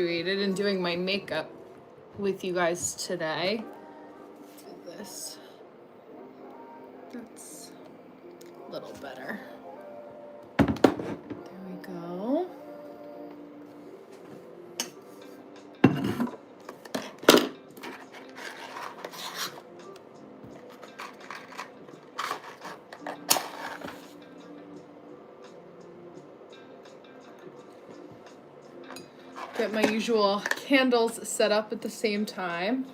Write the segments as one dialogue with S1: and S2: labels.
S1: And doing my makeup with you guys today. Do this. That's a little better. There we go. Get my usual candles set up at the same time.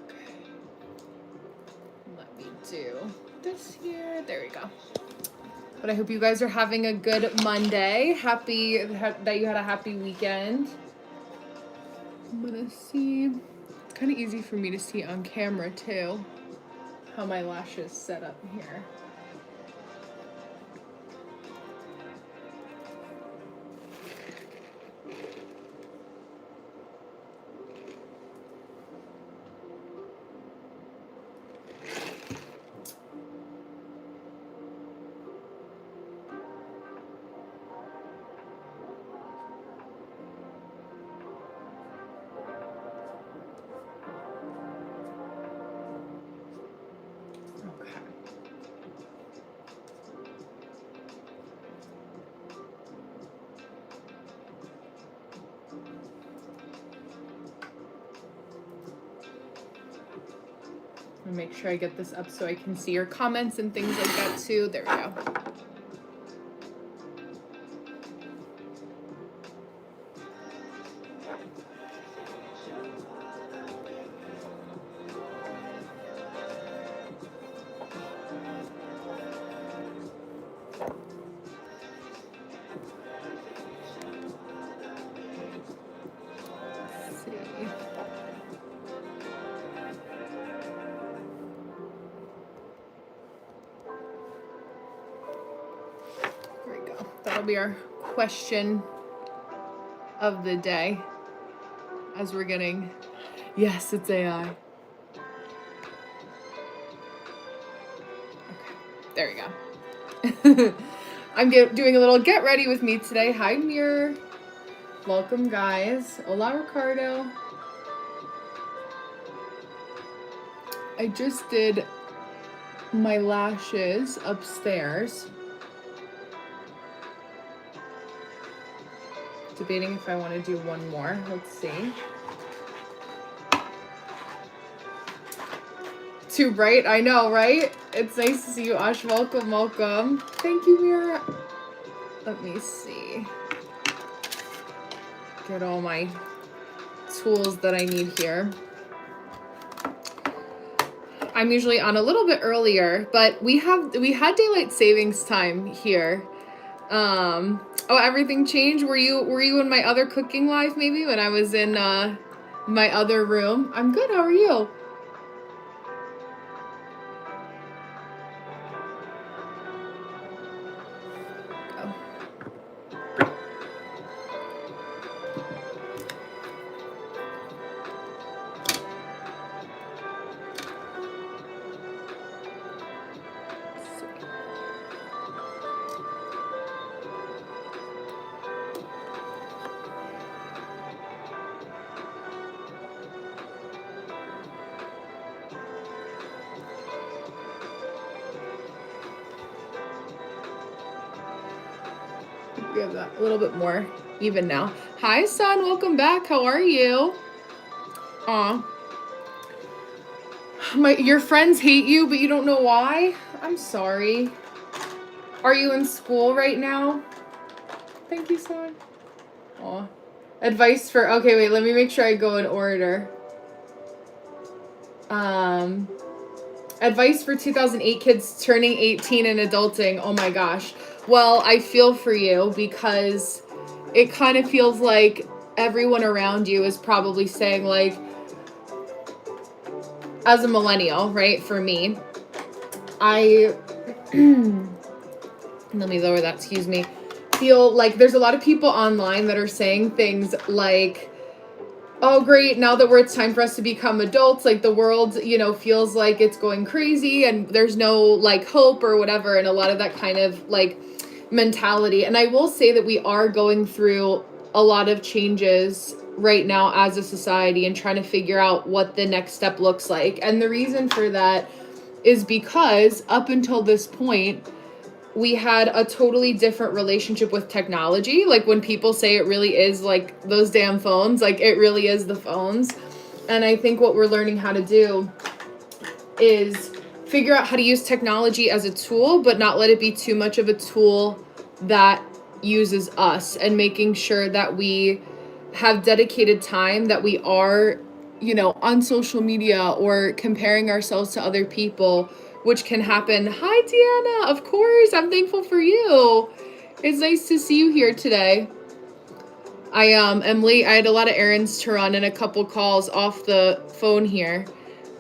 S1: Okay. Let me do this here. There we go. But I hope you guys are having a good Monday. Happy that you had a happy weekend. I'm gonna see. It's kind of easy for me to see on camera too how my lashes set up here. Make sure I get this up so I can see your comments and things like that too. There we go. That'll be our question of the day as we're getting, yes, it's AI. Okay, there we go. I'm doing a little get ready with me today. Hi, Mir. Welcome, guys. Hola, Ricardo. I just did my lashes upstairs. Debating if I want to do one more. Let's see. Too bright? I know, right? It's nice to see you, Ash. Welcome, welcome. Thank you, Mira. Let me see. Get all my tools that I need here. I'm usually on a little bit earlier, but we had daylight savings time here. Oh, everything changed? Were you in my other cooking live maybe when I was in my other room? I'm good, how are you? We have that a little bit more even now. Hi, son. Welcome back. How are you? Aw. Your friends hate you, but you don't know why? I'm sorry. Are you in school right now? Thank you, son. Aw. Advice for... Okay, wait. Let me make sure I go in order. Advice for 2008 kids turning 18 and adulting. Oh my gosh. Well, I feel for you because it kind of feels like everyone around you is probably saying, like, as a millennial, right? For me, let me lower that, excuse me. Feel like there's a lot of people online that are saying things like, oh, great, now that it's time for us to become adults, like the world, feels like it's going crazy and there's no like hope or whatever. And a lot of that kind of like mentality. And I will say that we are going through a lot of changes right now as a society and trying to figure out what the next step looks like. And the reason for that is because up until this point, we had a totally different relationship with technology. Like when people say it really is like those damn phones, like it really is the phones. And I think what we're learning how to do is figure out how to use technology as a tool, but not let it be too much of a tool that uses us, and making sure that we have dedicated time, that we are, on social media or comparing ourselves to other people, which can happen. Hi, Deanna. Of course. I'm thankful for you. It's nice to see you here today. I am late. I had a lot of errands to run and a couple calls off the phone here.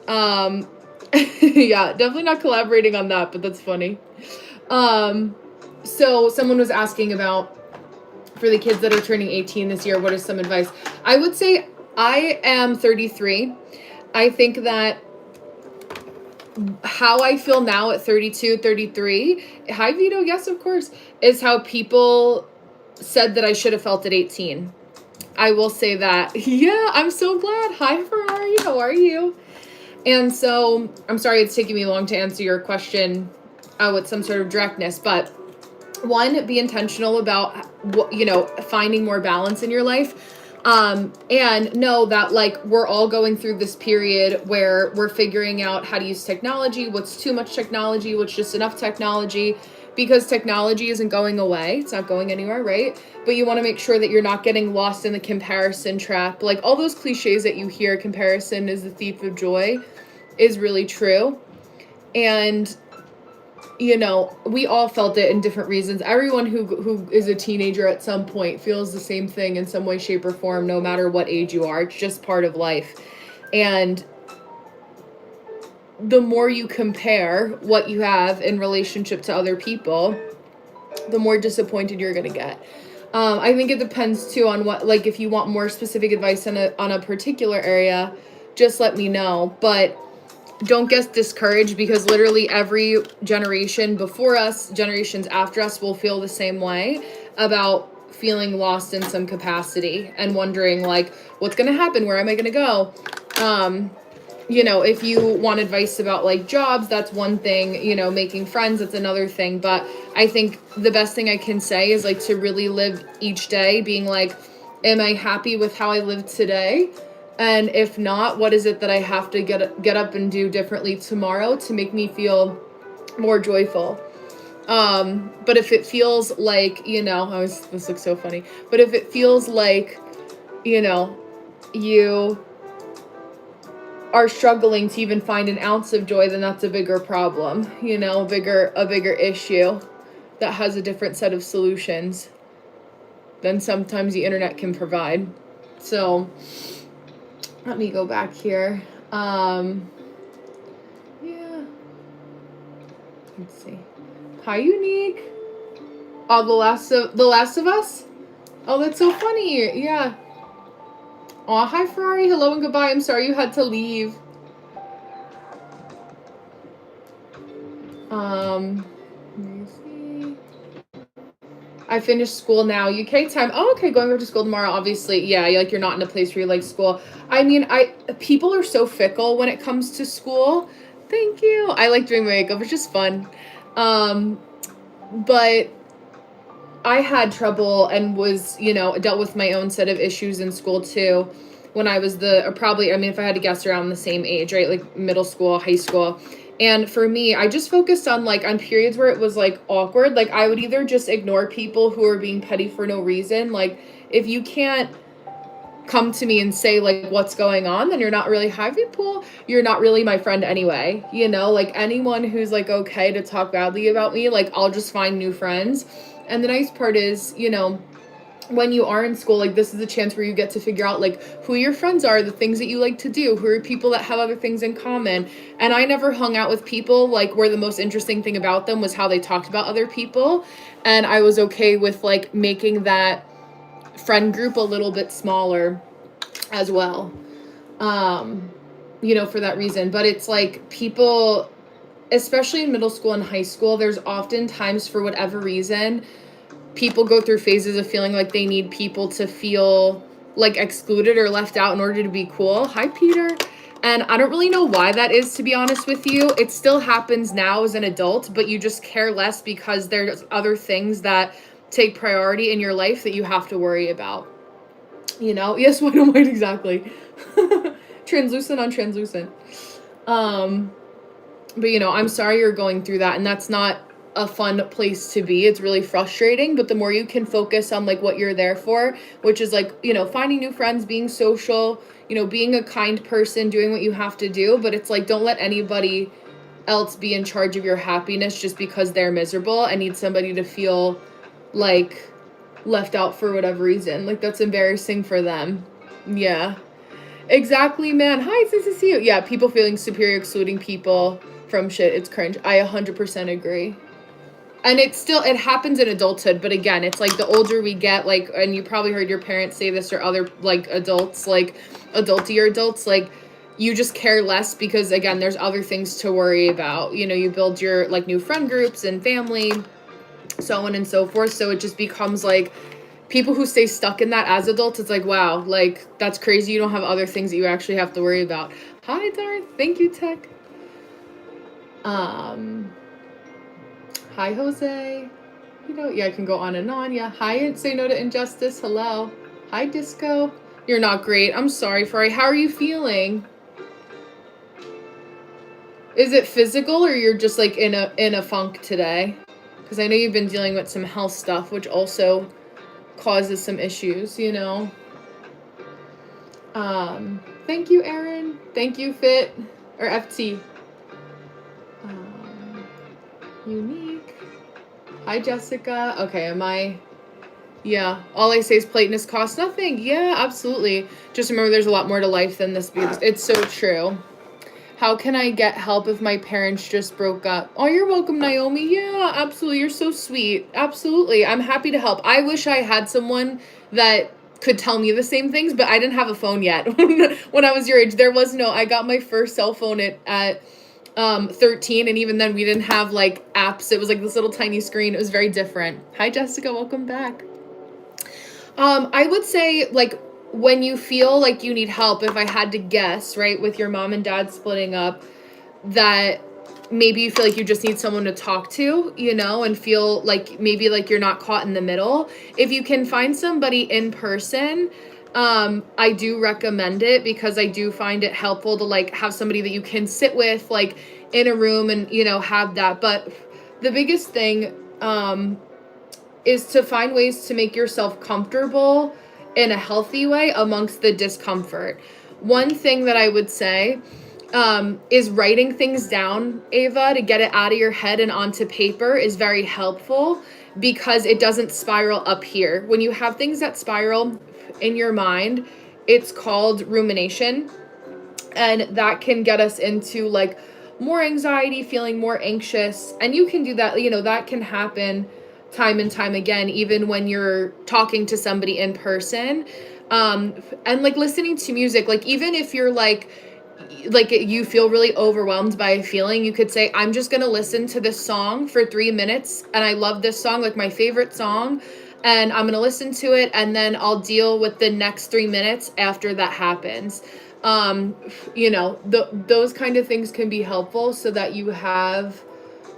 S1: Yeah, definitely not collaborating on that, but that's funny. So someone was asking about, for the kids that are turning 18 this year, what is some advice? I would say I am 33. I think that how I feel now at 32, 33, hi Vito, yes, of course, is how people said that I should have felt at 18. I will say that. Yeah, I'm so glad. Hi, Ferrari. How are you? And so I'm sorry it's taking me long to answer your question with some sort of directness, but one, be intentional about finding more balance in your life. And know that like we're all going through this period where we're figuring out how to use technology, what's too much technology, what's just enough technology, because technology isn't going away. It's not going anywhere, right? But you want to make sure that you're not getting lost in the comparison trap. Like all those cliches that you hear, comparison is the thief of joy, is really true. And we all felt it in different reasons. Everyone who is a teenager at some point feels the same thing in some way, shape, or form, no matter what age you are. It's just part of life. And the more you compare what you have in relationship to other people, the more disappointed you're going to get. I think it depends too on what, like if you want more specific advice on a particular area, just let me know. But don't get discouraged, because literally every generation before us, generations after us, will feel the same way about feeling lost in some capacity and wondering like, what's going to happen? Where am I going to go? If you want advice about like jobs, that's one thing, making friends, that's another thing. But I think the best thing I can say is like to really live each day being like, am I happy with how I live today? And if not, what is it that I have to get up and do differently tomorrow to make me feel more joyful? But if it feels like, this looks so funny, but if it feels like, you are struggling to even find an ounce of joy, then that's a bigger problem, a bigger issue that has a different set of solutions than sometimes the internet can provide. So let me go back here. Yeah. Let's see. Hi, Unique. Oh, The Last of Us? Oh, that's so funny. Yeah. Oh, hi, Ferrari. Hello and goodbye. I'm sorry you had to leave. Let me see. I finished school now. UK time. Oh, okay. Going back to school tomorrow. Obviously, yeah. You're not in a place where you like school. I mean, people are so fickle when it comes to school. Thank you. I like doing makeup. It's just fun. But I had trouble and was, dealt with my own set of issues in school too. When I was if I had to guess, around the same age, right? Like middle school, high school. And for me, I just focused on on periods where it was awkward. Like I would either just ignore people who are being petty for no reason. Like if you can't come to me and say what's going on, then you're not really you're not really my friend anyway. Anyone who's okay to talk badly about me, I'll just find new friends. And the nice part is, when you are in school, this is a chance where you get to figure out who your friends are, the things that you like to do, who are people that have other things in common. And I never hung out with people where the most interesting thing about them was how they talked about other people. And I was okay with making that friend group a little bit smaller as well, for that reason. But it's people, especially in middle school and high school, there's often times for whatever reason people go through phases of feeling like they need people to feel like excluded or left out in order to be cool. Hi, Peter. And I don't really know why that is, to be honest with you. It still happens now as an adult, but you just care less because there's other things that take priority in your life that you have to worry about. You know? Yes, white on white, exactly. Translucent on translucent. But, you know, I'm sorry you're going through that, and that's not a fun place to be. It's really frustrating, but the more you can focus on, like, what you're there for, which is, like, you know, finding new friends, being social, you know, being a kind person, doing what you have to do, but it's, like, don't let anybody else be in charge of your happiness just because they're miserable and need somebody to feel, like, left out for whatever reason. Like, that's embarrassing for them. Yeah. Exactly, man. Hi, it's nice to see you. Yeah, people feeling superior, excluding people from shit. It's cringe. I 100% agree. And it happens in adulthood, but again, it's like the older we get, like, and you probably heard your parents say this or other, like, adults, like, adultier adults, like, you just care less because, again, there's other things to worry about. You know, you build your, like, new friend groups and family, so on and so forth, so it just becomes, like, people who stay stuck in that as adults, it's like, wow, like, that's crazy. You don't have other things that you actually have to worry about. Hi, Darth. Thank you, Tech. Hi, Jose. You know, yeah, I can go on and on. Yeah. Hi, Say No to Injustice. Hello. Hi, Disco. You're not great. I'm sorry, Fari. How are you feeling? Is it physical or you're just, like, in a funk today? Because I know you've been dealing with some health stuff, which also causes some issues, you know? Thank you, Aaron. Thank you, Fit. Or FT. Unique. Hi, Jessica. Okay, am I... Yeah, all I say is politeness costs nothing. Yeah, absolutely. Just remember there's a lot more to life than this. It's so true. How can I get help if my parents just broke up? Oh, you're welcome, Naomi. Yeah, absolutely. You're so sweet. Absolutely. I'm happy to help. I wish I had someone that could tell me the same things, but I didn't have a phone yet. When I was your age, there was no... I got my first cell phone at 13, and even then we didn't have, like, apps. It was, like, this little tiny screen. It was very different. Hi, Jessica. Welcome back. I would say, like, when you feel like you need help, if I had to guess, right, with your mom and dad splitting up, that maybe you feel like you just need someone to talk to, you know, and feel like maybe like you're not caught in the middle. If you can find somebody in person, I do recommend it because I do find it helpful to, like, have somebody that you can sit with, like, in a room and, you know, have that. But the biggest thing, is to find ways to make yourself comfortable in a healthy way amongst the discomfort. One thing that I would say is writing things down, Ava, to get it out of your head and onto paper is very helpful because it doesn't spiral up here. When you have things that spiral in your mind, it's called rumination, and that can get us into, like, more anxiety, feeling more anxious, and you can do that, you know, that can happen time and time again, even when you're talking to somebody in person. And, like, listening to music, like, even if you're like you feel really overwhelmed by a feeling, you could say, I'm just gonna listen to this song for 3 minutes, and I love this song, like, my favorite song, and I'm gonna listen to it, and then I'll deal with the next 3 minutes after that happens. You know, those kind of things can be helpful so that you have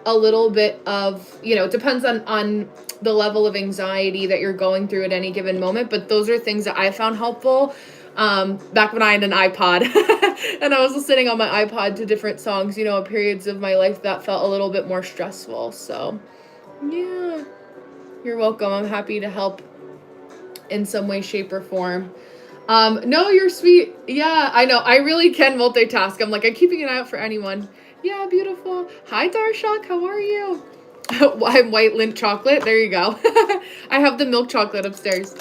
S1: a little bit of, you know, it depends on the level of anxiety that you're going through at any given moment, but those are things that I found helpful back when I had an iPod and I was listening on my iPod to different songs, you know, at periods of my life that felt a little bit more stressful. So yeah, you're welcome. I'm happy to help in some way, shape, or form. No, you're sweet. Yeah, I know. I really can multitask. I'm like, I'm keeping an eye out for anyone. Yeah, beautiful. Hi, Darshak. How are you? I'm white Lindt chocolate. There you go. I have the milk chocolate upstairs.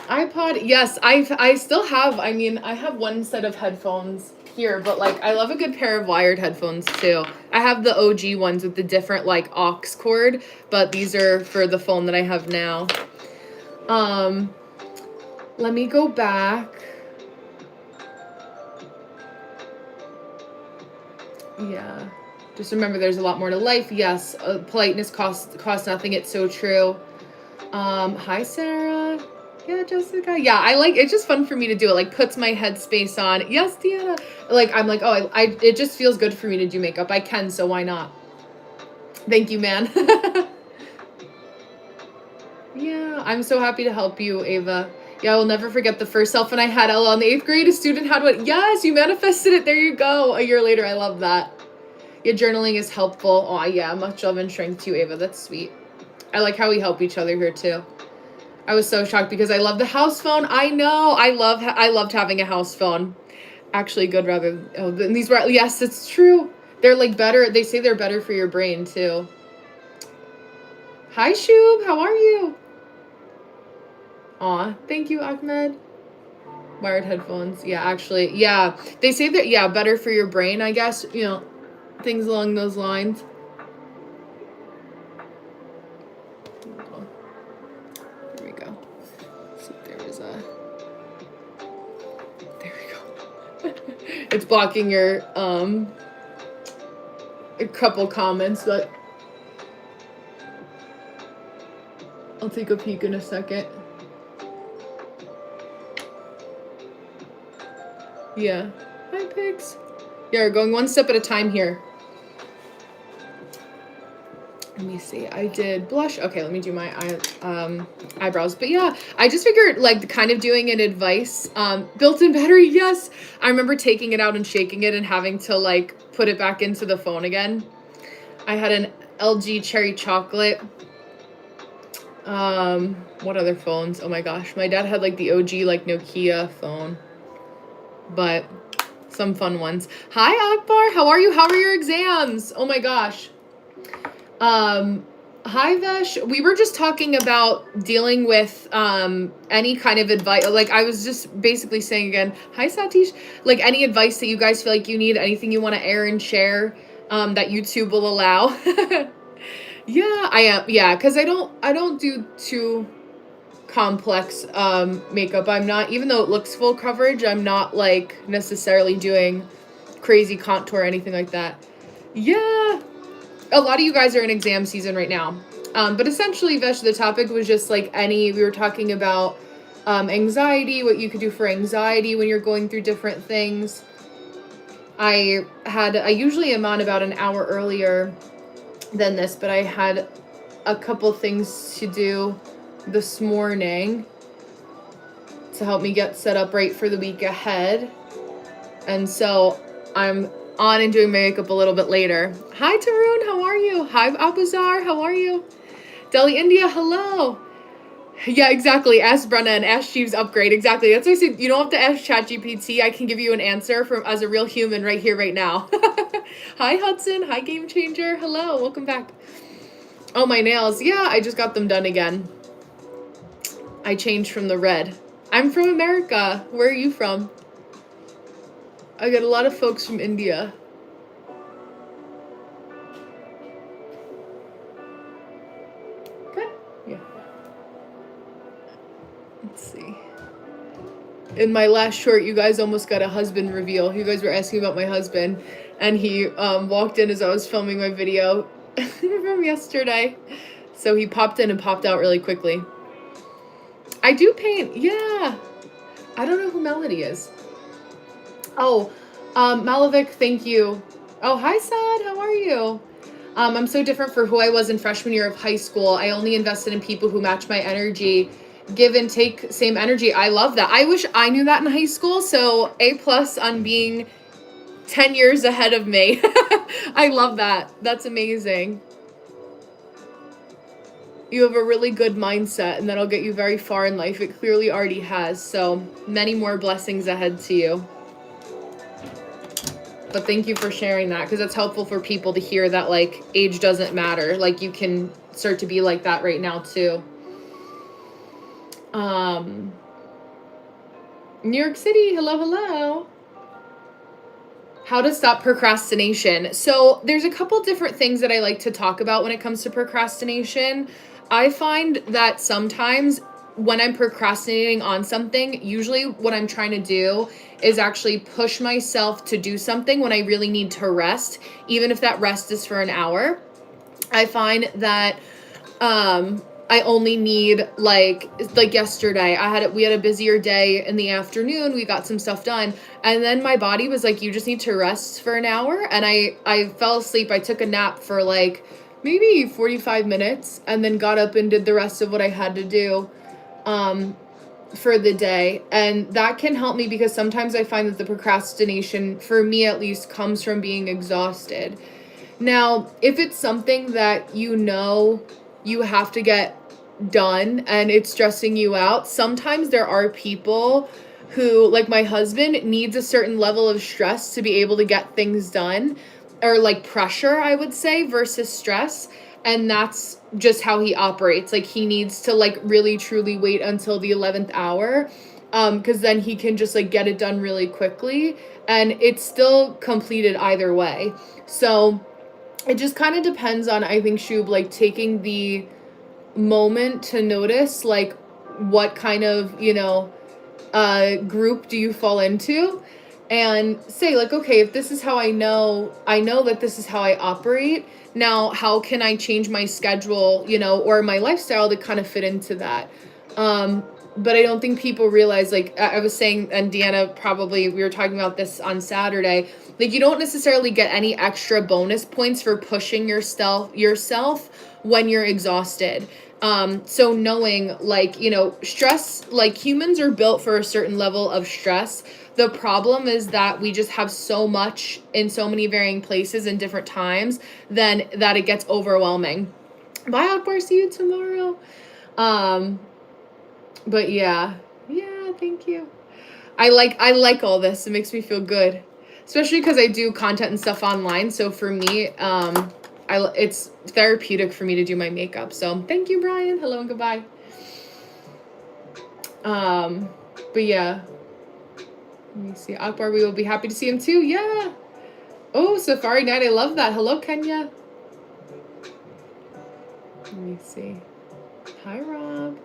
S1: iPod. Yes, I still have. I mean, I have one set of headphones here, but, like, I love a good pair of wired headphones too. I have the OG ones with the different, like, aux cord, but these are for the phone that I have now. Let me go back. Yeah. Just remember there's a lot more to life. Yes, politeness costs nothing. It's so true. Hi, Sarah. Yeah, Jessica. Yeah, it's just fun for me to do it. Like, puts my headspace on. Yes, Deanna. Like, I'm like, oh, it just feels good for me to do makeup. I can, so why not? Thank you, man. Yeah, I'm so happy to help you, Ava. Yeah, I will never forget the first cell phone I had. LL in the 8th grade, a student had one. Yes, you manifested it. There you go. A year later, I love that. Yeah, journaling is helpful. Oh, yeah, much love and strength to you, Ava. That's sweet. I like how we help each other here, too. I was so shocked because I love the house phone. I know. I loved having a house phone. Actually, good rather than these were. Yes, it's true. They're like better. They say they're better for your brain, too. Hi, Shub. How are you? Aw, thank you, Ahmed. Wired headphones. Yeah, actually, yeah. They say that, yeah, better for your brain, I guess. You know, things along those lines. Here we go. Let's see if there was a... There we go. It's blocking your, a couple comments, but... I'll take a peek in a second. Yeah. Hi, pigs. Yeah, we're going one step at a time here. Let me see. I did blush. Okay, let me do my eyebrows. But yeah, I just figured like kind of doing an advice. Built-in battery, yes. I remember taking it out and shaking it and having to like put it back into the phone again. I had an LG cherry chocolate. What other phones? Oh my gosh. My dad had like the OG like Nokia phone. But some fun ones. Hi, Akbar. How are you? How are your exams? Oh my gosh. Hi, Vesh. We were just talking about dealing with any kind of advice. Like, I was just basically saying again, hi, Satish. Like, any advice that you guys feel like you need, anything you want to air and share that YouTube will allow. Yeah, I am. Yeah, because I don't do too complex makeup. I'm not, even though it looks full coverage, I'm not like necessarily doing crazy contour or anything like that. Yeah, a lot of you guys are in exam season right now, but essentially, Vesh, the topic was just like we were talking about anxiety, what you could do for anxiety when you're going through different things. I usually am on about an hour earlier than this, but I had a couple things to do this morning to help me get set up right for the week ahead. And so I'm on and doing my makeup a little bit later. Hi, Tarun. How are you? Hi, Abuzar. How are you? Delhi, India. Hello. Yeah, exactly. Ask Brenna and ask Jeeves upgrade. Exactly. That's what I said. You don't have to ask ChatGPT. I can give you an answer as a real human right here, right now. Hi, Hudson. Hi, Game Changer. Hello. Welcome back. Oh, my nails. Yeah, I just got them done again. I changed from the red. I'm from America. Where are you from? I get a lot of folks from India. Okay. Yeah. Let's see. In my last short, you guys almost got a husband reveal. You guys were asking about my husband, and he walked in as I was filming my video from yesterday. So he popped in and popped out really quickly. I do paint, yeah. I don't know who Melody is. Oh, Malavik, thank you. Oh, hi, Sad, how are you? I'm so different for who I was in freshman year of high school. I only invested in people who match my energy. Give and take, same energy. I love that. I wish I knew that in high school, so A+ on being 10 years ahead of me. I love that. That's amazing. You have a really good mindset, and that'll get you very far in life. It clearly already has, so many more blessings ahead to you. But thank you for sharing that, because it's helpful for people to hear that, like, age doesn't matter. Like, you can start to be like that right now, too. New York City, hello, hello. How to stop procrastination. So there's a couple different things that I like to talk about when it comes to procrastination. I find that sometimes when I'm procrastinating on something, usually what I'm trying to do is actually push myself to do something when I really need to rest, even if that rest is for an hour. I find that I only need like yesterday we had a busier day in the afternoon, we got some stuff done, and then my body was like, you just need to rest for an hour, and I fell asleep. I took a nap for like maybe 45 minutes and then got up and did the rest of what I had to do for the day. And that can help me because sometimes I find that the procrastination, for me at least, comes from being exhausted. Now, if it's something that you have to get done and it's stressing you out, sometimes there are people who, like my husband, needs a certain level of stress to be able to get things done, or like pressure, I would say, versus stress. And that's just how he operates. Like, he needs to like really truly wait until the 11th hour, because then he can just like get it done really quickly, and it's still completed either way. So it just kind of depends on, I think, Shub, like taking the moment to notice like what kind of, group do you fall into, and say like, okay, if this is how I know that this is how I operate, now how can I change my schedule, or my lifestyle to kind of fit into that. But I don't think people realize, like I was saying, and Deanna, probably, we were talking about this on Saturday, like you don't necessarily get any extra bonus points for pushing yourself when you're exhausted. So knowing like, stress, like humans are built for a certain level of stress. The problem is that we just have so much in so many varying places and different times then that it gets overwhelming. Bye, Akbar, see you tomorrow. But yeah, thank you. I like all this. It makes me feel good, especially because I do content and stuff online. So for me, it's therapeutic for me to do my makeup. So thank you, Brian. Hello and goodbye. But yeah, let me see. Akbar, we will be happy to see him too. Yeah. Oh, Safari Night. I love that. Hello, Kenya. Let me see. Hi, Rob.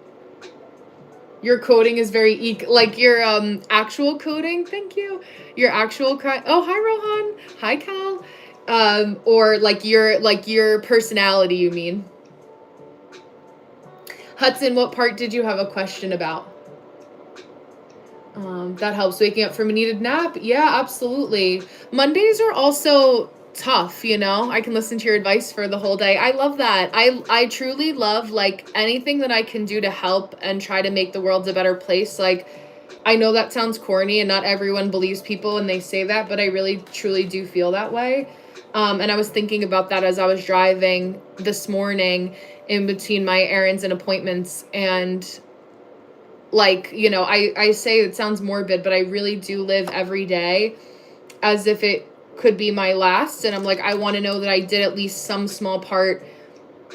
S1: Your coding is very like your actual coding. Thank you. Your actual oh, hi Rohan. Hi Cal. Or like your personality, you mean? Hudson, what part did you have a question about? That helps. Waking up from a needed nap. Yeah, absolutely. Mondays are also tough, I can listen to your advice for the whole day. I love that. I truly love like anything that I can do to help and try to make the world a better place. Like, I know that sounds corny and not everyone believes people when they say that, but I really truly do feel that way. And I was thinking about that as I was driving this morning in between my errands and appointments, and like, I say it sounds morbid, but I really do live every day as if it could be my last, and I'm like, I want to know that I did at least some small part,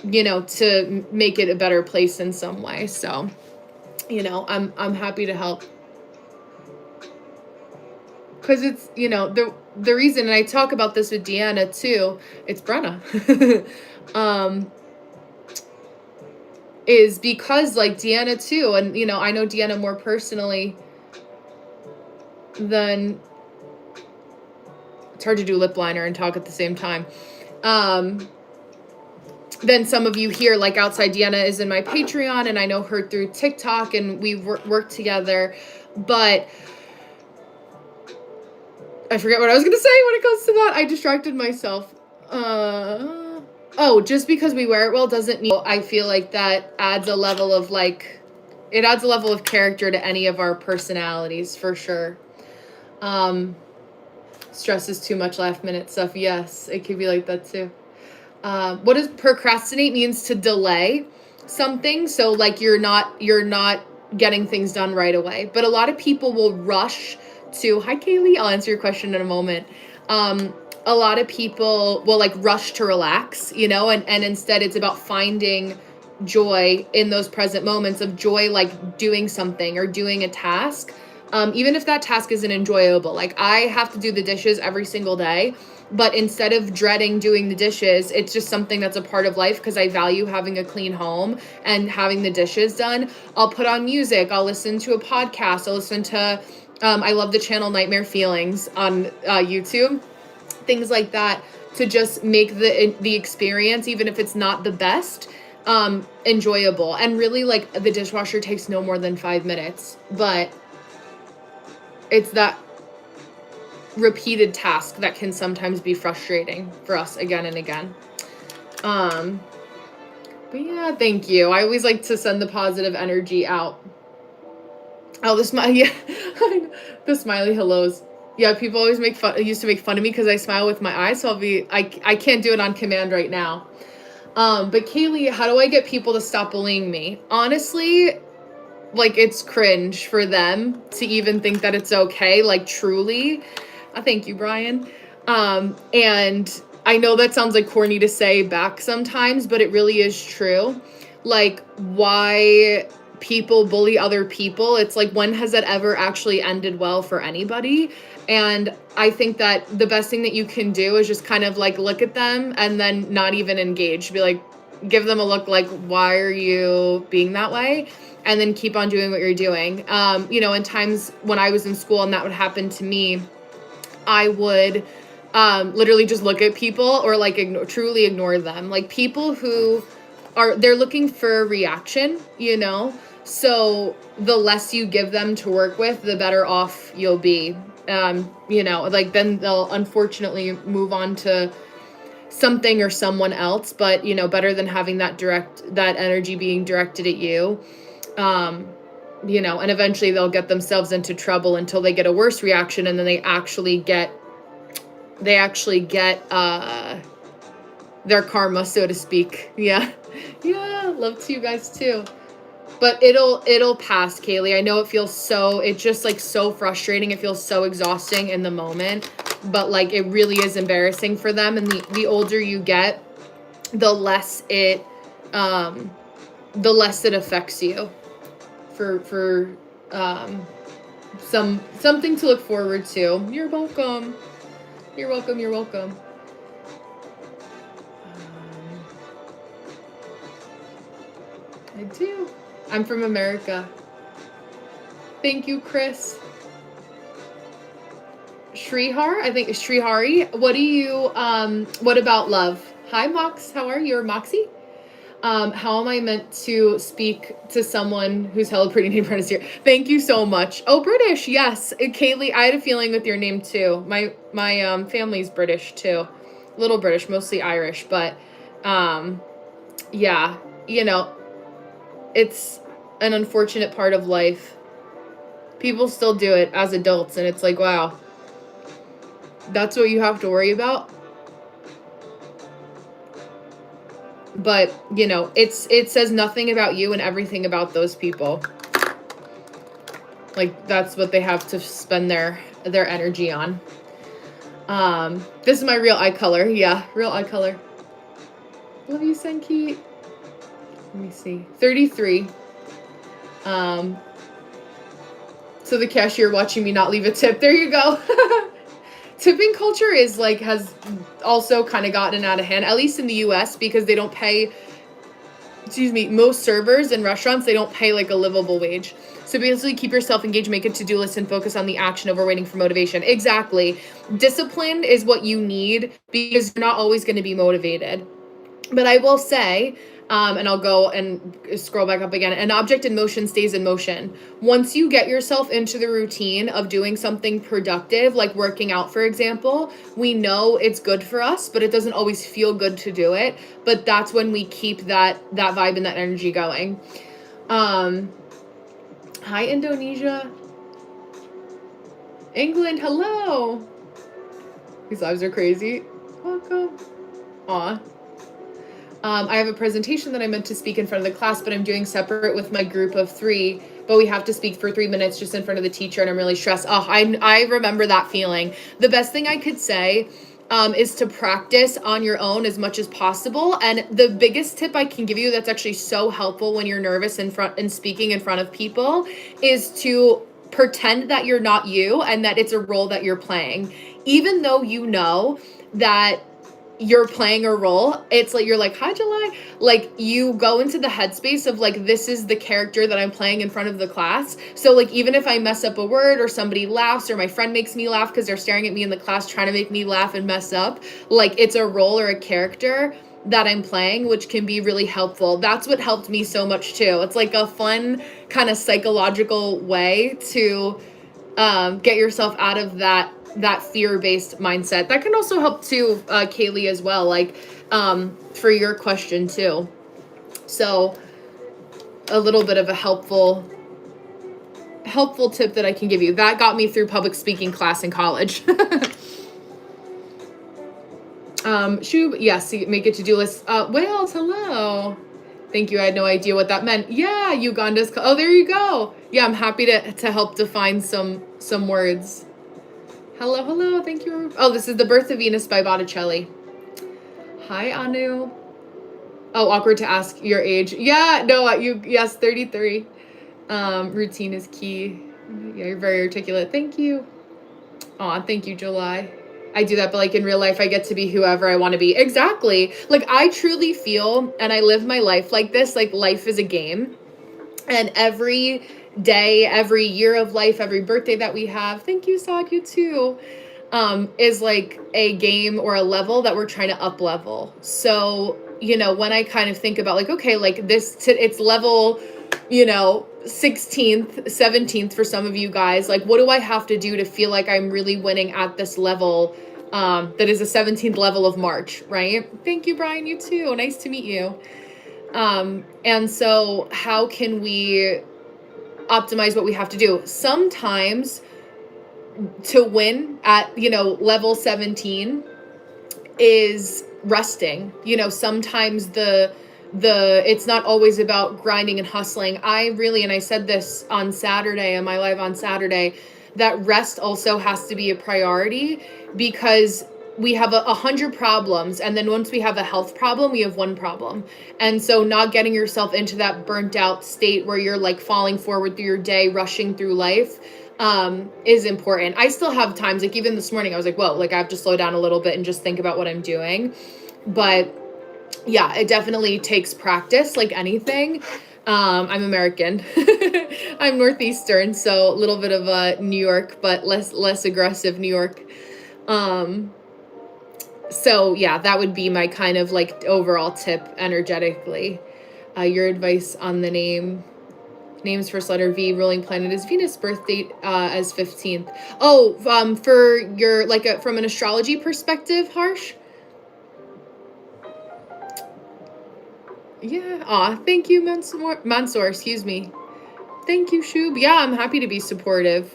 S1: to make it a better place in some way. So, I'm happy to help, because it's, the reason, and I talk about this with Deanna too, it's Brenna, is because like Deanna too, and I know Deanna more personally than, it's hard to do lip liner and talk at the same time. Then some of you here, like outside, Deanna is in my Patreon, and I know her through TikTok, and we've worked together. But I forget what I was going to say when it comes to that. I distracted myself. Oh, just because we wear it well doesn't mean, I feel like that adds a level of like, it adds a level of character to any of our personalities, for sure. Stress is too much last minute stuff. Yes, it could be like that too. What does procrastinate means? To delay something. So like you're not getting things done right away. But a lot of people will rush to, hi Kaylee, I'll answer your question in a moment. A lot of people will like rush to relax, and instead it's about finding joy in those present moments of joy, like doing something or doing a task. even if that task isn't enjoyable. Like I have to do the dishes every single day, but instead of dreading doing the dishes, it's just something that's a part of life because I value having a clean home and having the dishes done. I'll put on music. I'll listen to a podcast. I'll listen to, I love the channel Nightmare Feelings on YouTube, things like that, to just make the experience, even if it's not the best, enjoyable. And really, like, the dishwasher takes no more than 5 minutes, but it's that repeated task that can sometimes be frustrating for us again and again. But yeah, thank you. I always like to send the positive energy out. Oh, the smile, yeah, the smiley hellos. Yeah, people always used to make fun of me because I smile with my eyes, so I can't do it on command right now. But Kaylee, how do I get people to stop bullying me? Honestly, like, it's cringe for them to even think that it's okay, like, truly. Thank you, Brian. And I know that sounds like corny to say back sometimes, but it really is true. Like, why people bully other people, it's like, when has that ever actually ended well for anybody? And I think that the best thing that you can do is just kind of like look at them and then not even engage. Be like, give them a look like, why are you being that way? And then keep on doing what you're doing. In times when I was in school and that would happen to me, I would literally just look at people or like truly ignore them. Like, people who they're looking for a reaction, so the less you give them to work with, the better off you'll be. Like, then they'll unfortunately move on to something or someone else, but better than having that energy being directed at you. And eventually they'll get themselves into trouble until they get a worse reaction, and then they actually get their karma, so to speak. Yeah. Love to you guys too. But it'll pass, Kaylee. I know it's just like so frustrating. It feels so exhausting in the moment, but like, it really is embarrassing for them. And the older you get, the less it affects you. For something to look forward to. You're welcome. You're welcome. I do. I'm from America. Thank you, Chris. Shrihar? I think Shrihari. What about love? Hi, Mox. How are you? Or Moxie? How am I meant to speak to someone who's hella pretty named Brenna's here? Thank you so much. Oh, British. Yes. Kaylee, I had a feeling with your name too. My family's British too. Little British, mostly Irish, but, yeah, it's an unfortunate part of life. People still do it as adults, and it's like, wow, that's what you have to worry about. But, it says nothing about you and everything about those people. Like, that's what they have to spend their energy on. This is my real eye color. Yeah, real eye color. Love you, Senki. Let me see. 33. So the cashier watching me not leave a tip. There you go. Tipping culture has also kind of gotten out of hand, at least in the US, because they don't pay, most servers in restaurants, they don't pay like a livable wage. So basically, keep yourself engaged, make a to-do list, and focus on the action over waiting for motivation. Exactly. Discipline is what you need because you're not always going to be motivated. But I will say, and I'll go and scroll back up again, an object in motion stays in motion. Once you get yourself into the routine of doing something productive, like working out, for example, we know it's good for us, but it doesn't always feel good to do it. But that's when we keep that vibe and that energy going. Hi, Indonesia. England, hello. These lives are crazy. Welcome. Aw. I have a presentation that I meant to speak in front of the class, but I'm doing separate with my group of 3, but we have to speak for 3 minutes just in front of the teacher, and I'm really stressed. Oh, I remember that feeling. The best thing I could say is to practice on your own as much as possible. And the biggest tip I can give you that's actually so helpful when you're nervous and speaking in front of people is to pretend that you're not you and that it's a role that you're playing. Even though you know that you're playing a role, it's like you're like, hi July, like you go into the headspace of like, this is the character that I'm playing in front of the class. So like, even if I mess up a word or somebody laughs or my friend makes me laugh because they're staring at me in the class trying to make me laugh and mess up, like it's a role or a character that I'm playing, which can be really helpful. That's what helped me so much too. It's like a fun kind of psychological way to get yourself out of that fear-based mindset. That can also help too, Kaylee, as well, like for your question too. So a little bit of a helpful tip that I can give you. That got me through public speaking class in college. Shub, yes, make a to-do list. Wales, hello. Thank you. I had no idea what that meant. Yeah, Uganda's. Oh, there you go. Yeah, I'm happy to help define some words. Hello, hello. Thank you. Oh, this is The Birth of Venus by Botticelli. Hi, Anu. Oh, awkward to ask your age. Yeah, no, yes, 33. Routine is key. Yeah, you're very articulate. Thank you. Aw, thank you, July. I do that, but like in real life, I get to be whoever I want to be. Exactly. Like I truly feel, and I live my life like this, like life is a game. And every day, every year of life, every birthday that we have, thank you, Saad, you too, is like a game or a level that we're trying to up level. So, you know, when I kind of think about like, okay, like it's level, you know, 16th, 17th for some of you guys, like what do I have to do to feel like I'm really winning at this level that is the 17th level of March, right? Thank you, Brian, you too. Nice to meet you. And so how can we optimize what we have to do? Sometimes to win at, you know, level 17 is resting. You know, sometimes it's not always about grinding and hustling. And I said this on Saturday, on my live on Saturday, that rest also has to be a priority because we have 100 problems. And then once we have a health problem, we have one problem. And so not getting yourself into that burnt out state where you're like falling forward through your day, rushing through life, is important. I still have times, like even this morning, I was like, whoa, like I have to slow down a little bit and just think about what I'm doing. But yeah, it definitely takes practice like anything. I'm American. I'm Northeastern, so a little bit of a New York, but less aggressive New York. So yeah, that would be my kind of like overall tip energetically. Your advice on the names first letter V, ruling planet is Venus, birth date as 15th. Oh, for your like from an astrology perspective, Harsh. Yeah. Aw, thank you, Mansoor, excuse me. Thank you, Shub. Yeah, I'm happy to be supportive.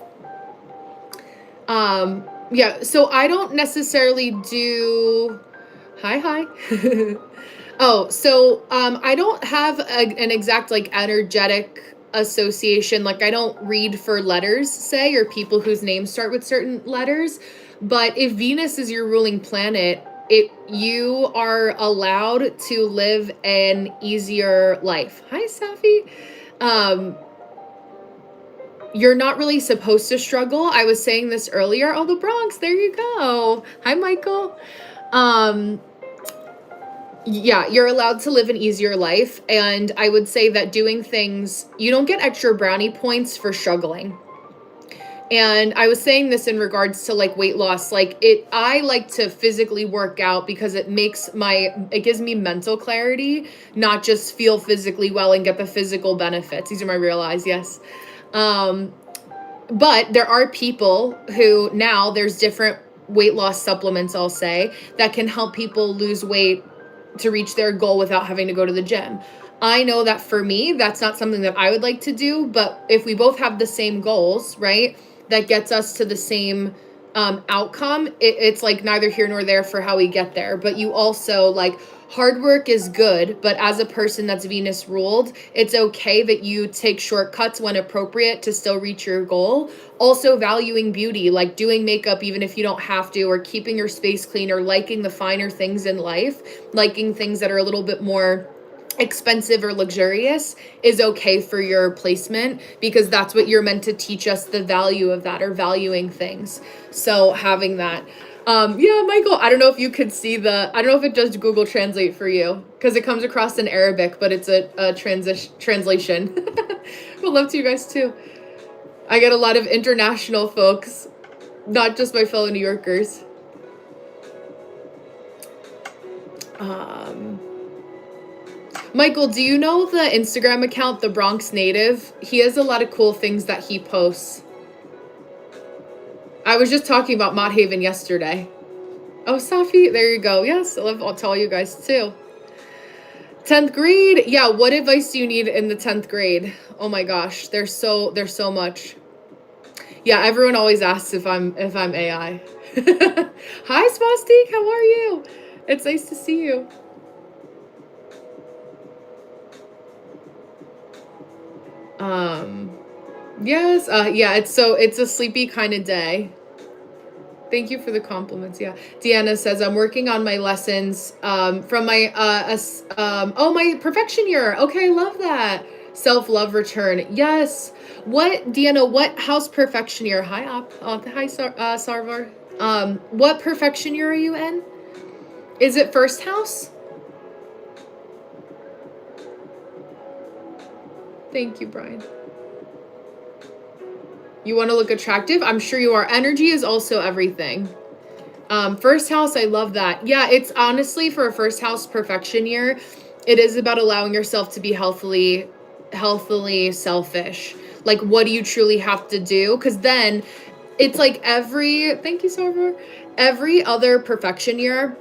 S1: Yeah, so I don't necessarily do... Hi. Oh, so I don't have an exact like energetic association. Like I don't read for letters, say, or people whose names start with certain letters. But if Venus is your ruling planet, you are allowed to live an easier life. Hi, Safi. You're not really supposed to struggle. I was saying this earlier. Oh, the Bronx, there you go. Hi, Michael. Yeah, you're allowed to live an easier life. And I would say that doing things, you don't get extra brownie points for struggling. And I was saying this in regards to like weight loss, I like to physically work out because it gives me mental clarity, not just feel physically well and get the physical benefits. These are my real eyes. Yes. But there are people who now there's different weight loss supplements, I'll say, that can help people lose weight to reach their goal without having to go to the gym. I know that for me, that's not something that I would like to do, but if we both have the same goals, right, that gets us to the same outcome, it's like neither here nor there for how we get there. But you also like hard work is good, but as a person that's Venus ruled, it's okay that you take shortcuts when appropriate to still reach your goal. Also valuing beauty, like doing makeup even if you don't have to, or keeping your space clean, or liking the finer things in life, liking things that are a little bit more expensive or luxurious is okay for your placement, because that's what you're meant to teach us, the value of that, or valuing things. So having that. Yeah, Michael, I don't know if you could see I don't know if it does Google Translate for you, because it comes across in Arabic, but it's a translation. But love to you guys too. I get a lot of international folks, not just my fellow New Yorkers. Michael, do you know the Instagram account, The Bronx Native? He has a lot of cool things that he posts. I was just talking about Mott Haven yesterday. Oh, Safi, there you go. Yes, I'll tell you guys too. 10th grade. Yeah, what advice do you need in the 10th grade? Oh my gosh, there's so much. Yeah, everyone always asks if I'm AI. Hi, Swastik, how are you? It's nice to see you. Yes, yeah, it's a sleepy kind of day. Thank you for the compliments. Yeah. Deanna says, I'm working on my lessons from my my perfection year. Okay, love that. Self-love return. Yes. Deanna, what house perfection year? Hi, hi, Sarvar. What perfection year are you in? Is it first house? Thank you, Brian. You want to look attractive? I'm sure you are. Energy is also everything. First house, I love that. Yeah, it's honestly, for a first house perfection year, it is about allowing yourself to be healthily selfish. Like, what do you truly have to do? Because then it's like thank you, Sarver. Every other perfection year,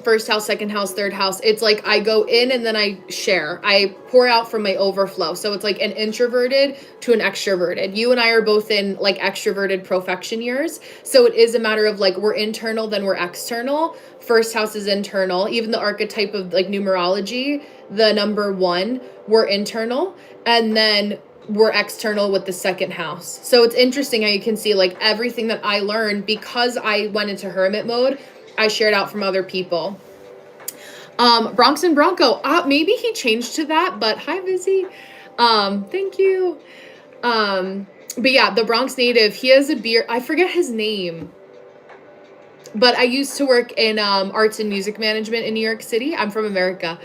S1: first house, second house, third house, it's like I go in and then I share. I pour out from my overflow. So it's like an introverted to an extroverted. You and I are both in like extroverted perfection years. So it is a matter of like, we're internal, then we're external. First house is internal. Even the archetype of like numerology, the number 1, we're internal. And then we're external with the second house. So it's interesting how you can see like everything that I learned, because I went into hermit mode, I shared out from other people. Bronx and Bronco. Maybe he changed to that, but hi, Vizzy. Thank you. But yeah, the Bronx native, he has a beard. I forget his name. But I used to work in arts and music management in New York City. I'm from America.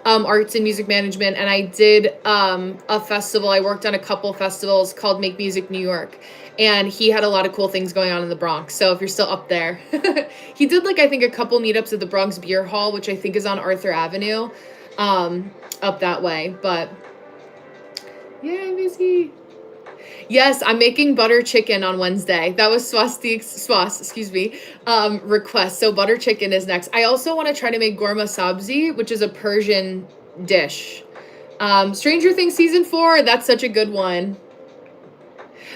S1: Arts and music management, and I did a festival. I worked on a couple festivals called Make Music New York, and he had a lot of cool things going on in the Bronx. So if you're still up there, he did like I think a couple meetups at the Bronx Beer Hall, which I think is on Arthur Avenue, up that way. But yeah, busy. Yes, I'm making butter chicken on Wednesday. That was Swastik's request. So butter chicken is next. I also want to try to make gorma sabzi, which is a Persian dish. Stranger Things season 4. That's such a good one.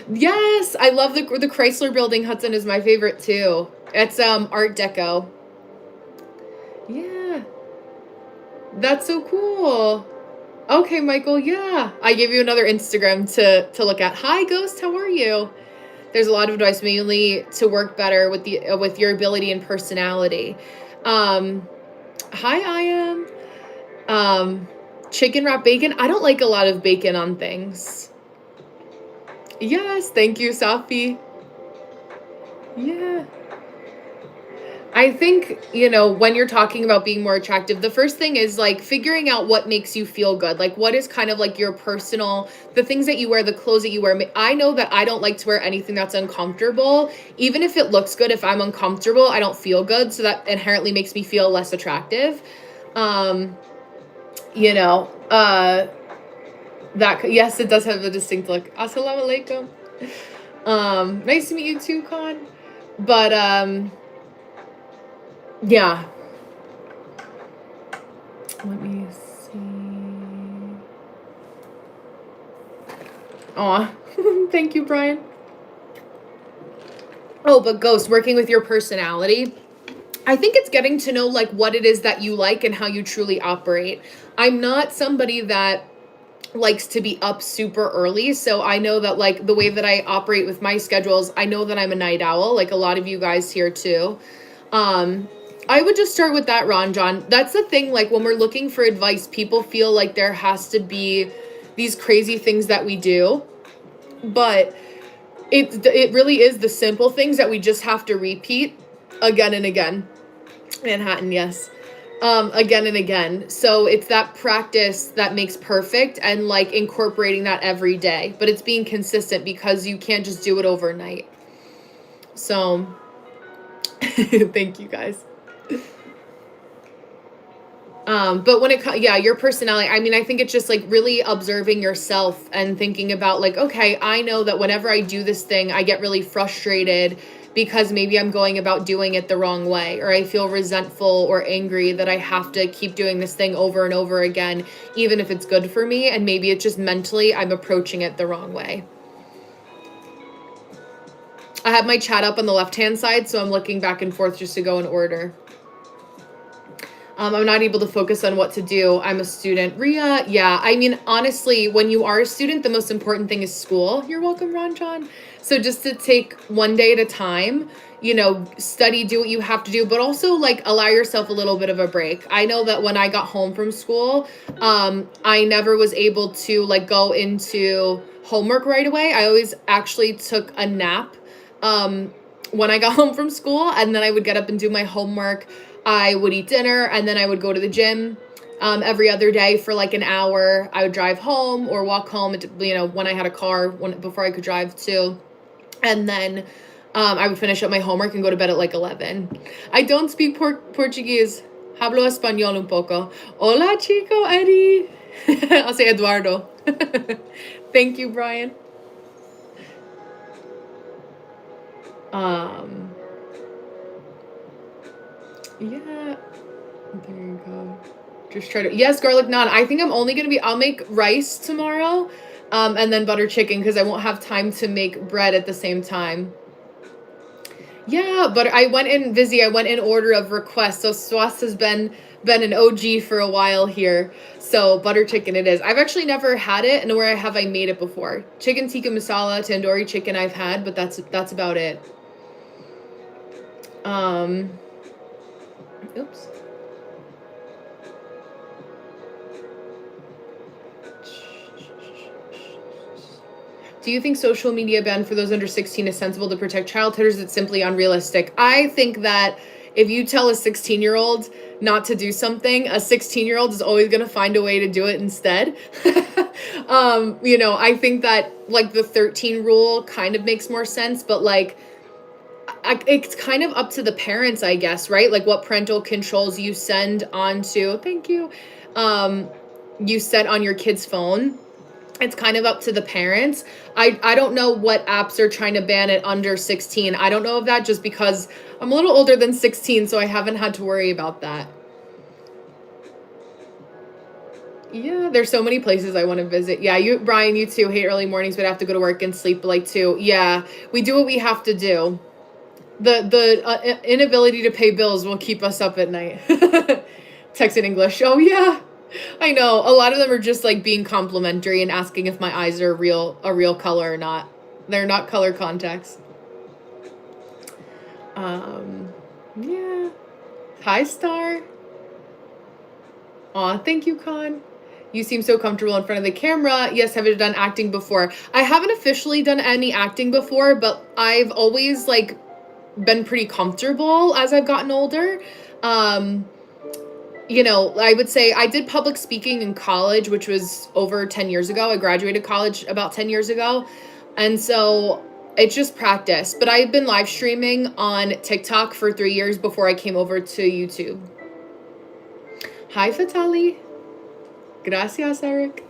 S1: Yes, I love the Chrysler Building. Hudson is my favorite too. It's Art Deco. Yeah, that's so cool. Okay, Michael, yeah. I gave you another Instagram to look at. Hi, Ghost, how are you? There's a lot of advice, mainly to work better with your ability and personality. Hi, I am. Chicken wrap bacon. I don't like a lot of bacon on things. Yes, thank you, Safi. Yeah. I think, when you're talking about being more attractive, the first thing is like figuring out what makes you feel good. Like what is kind of like your personal, the things that you wear, the clothes that you wear. I know that I don't like to wear anything that's uncomfortable. Even if it looks good, if I'm uncomfortable, I don't feel good. So that inherently makes me feel less attractive. Yes, it does have a distinct look. Assalamu alaikum. Nice to meet you too, Khan. But, yeah. Let me see. Aw. Thank you, Brian. Oh, but Ghost, working with your personality. I think it's getting to know like what it is that you like and how you truly operate. I'm not somebody that likes to be up super early. So I know that like the way that I operate with my schedules, I know that I'm a night owl, like a lot of you guys here too. I would just start with that, Ron John. That's the thing, like when we're looking for advice, people feel like there has to be these crazy things that we do. But it really is the simple things that we just have to repeat again and again. Manhattan, yes. Again and again. So it's that practice that makes perfect, and like incorporating that every day. But it's being consistent because you can't just do it overnight. So thank you guys. But when your personality, I mean, I think it's just like really observing yourself and thinking about like, okay, I know that whenever I do this thing, I get really frustrated because maybe I'm going about doing it the wrong way, or I feel resentful or angry that I have to keep doing this thing over and over again, even if it's good for me. And maybe it's just mentally I'm approaching it the wrong way. I have my chat up on the left-hand side, so I'm looking back and forth just to go in order. I'm not able to focus on what to do. I'm a student. Ria, yeah. I mean, honestly, when you are a student, the most important thing is school. You're welcome, Ron John. So just to take one day at a time, you know, study, do what you have to do, but also like allow yourself a little bit of a break. I know that when I got home from school, I never was able to like go into homework right away. I always actually took a nap when I got home from school, and then I would get up and do my homework. I would eat dinner, and then I would go to the gym every other day for like an hour. I would drive home or walk home, you know, when I had a car, before I could drive too. And then I would finish up my homework and go to bed at like 11. I don't speak Portuguese. Hablo español un poco. Hola, chico, Eddie. I'll say Eduardo. Thank you, Brian. Yeah, there you go. Just try to, yes, garlic naan. I think I'm only going to I'll make rice tomorrow, and then butter chicken, because I won't have time to make bread at the same time. Yeah, but I went in order of request. So Swas has been an OG for a while here. So butter chicken it is. I've actually never had it, and where I made it before. Chicken tikka masala, tandoori chicken I've had, but that's about it. Oops. Do you think social media ban for those under 16 is sensible to protect childhood, or is it simply unrealistic? I think that if you tell a 16-year-old not to do something, a 16-year-old is always going to find a way to do it instead. You know, I think that like the 13 rule kind of makes more sense, but like it's kind of up to the parents, I guess, right? Like what parental controls you send onto, thank you, you set on your kid's phone. It's kind of up to the parents. I don't know what apps are trying to ban it under 16. I don't know of that, just because I'm a little older than 16, so I haven't had to worry about that. Yeah, there's so many places I want to visit. Yeah, Brian, you too hate early mornings, but have to go to work and sleep like 2. Yeah, we do what we have to do. The inability to pay bills will keep us up at night. Text in English. Oh yeah, I know. A lot of them are just like being complimentary and asking if my eyes are a real color or not. They're not color contacts. Yeah. Hi, Star. Aw, thank you, Con. You seem so comfortable in front of the camera. Yes, have you done acting before? I haven't officially done any acting before, but I've always like been pretty comfortable as I've gotten older. You know, I would say I did public speaking in college, which was over 10 years ago. I graduated college about 10 years ago. And so it's just practice. But I've been live streaming on TikTok for 3 years before I came over to YouTube. Hi, Fatali. Gracias, Eric.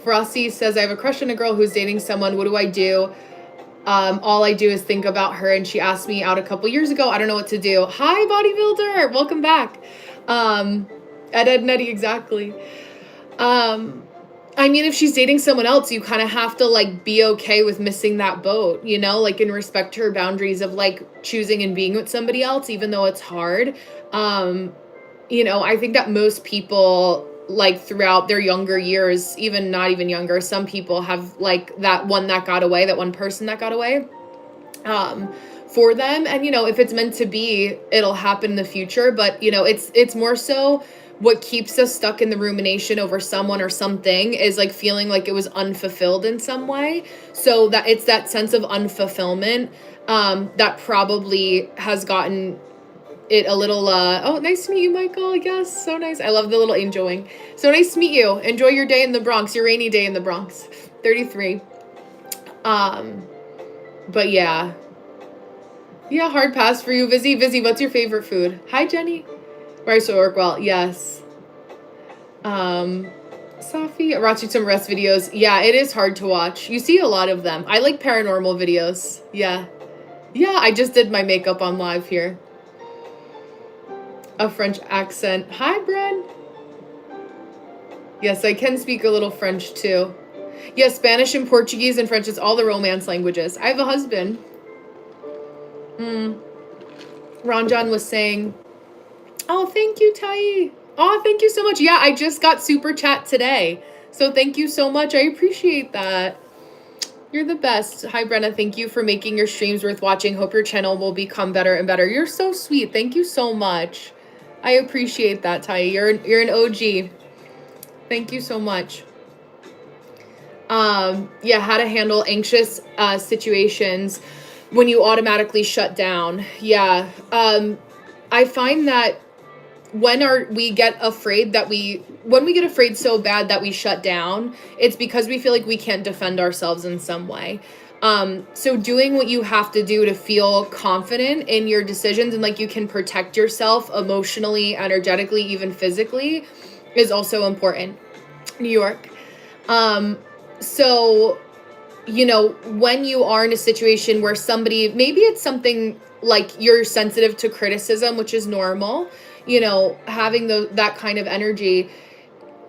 S1: Frosty says, I have a crush on a girl who's dating someone. What do I do? All I do is think about her, and she asked me out a couple years ago. I don't know what to do. Hi, bodybuilder. Welcome back. Ed Nutty, exactly. I mean, if she's dating someone else, you kind of have to like be okay with missing that boat, you know, like in respect to her boundaries of like choosing and being with somebody else, even though it's hard. You know, I think that most people like throughout their younger years, even not even younger, some people have like that one person that got away. for them. And, you know, if it's meant to be, it'll happen in the future. But, you know, it's more so what keeps us stuck in the rumination over someone or something is like feeling like it was unfulfilled in some way. So that it's that sense of unfulfillment that probably has gotten it a little oh, nice to meet you, Michael. Yes, so nice. I love the little angel wing. So nice to meet you. Enjoy your day in the Bronx, your rainy day in the Bronx. 33. But yeah, hard pass for you. Vizzy, what's your favorite food? Hi, Jenny. Rice will work well. Yes. Safi, I watched some rest videos. Yeah, it is hard to watch. You see a lot of them. I like paranormal videos. Yeah, I just did my makeup on live here. A French accent. Hi, Bren. Yes, I can speak a little French too. Yes, Spanish and Portuguese and French is all the Romance languages. I have a husband. Ranjan was saying, oh, thank you, Tai. Oh, thank you so much. Yeah, I just got super chat today. So thank you so much. I appreciate that. You're the best. Hi, Brenna. Thank you for making your streams worth watching. Hope your channel will become better and better. You're so sweet. Thank you so much. I appreciate that, Tai. You're an OG. Thank you so much. Yeah, how to handle anxious situations when you automatically shut down. Yeah. I find that when we get afraid so bad that we shut down, it's because we feel like we can't defend ourselves in some way. So doing what you have to do to feel confident in your decisions and like you can protect yourself emotionally, energetically, even physically is also important. New York. So, you know, when you are in a situation where maybe it's something like you're sensitive to criticism, which is normal, you know, having that kind of energy,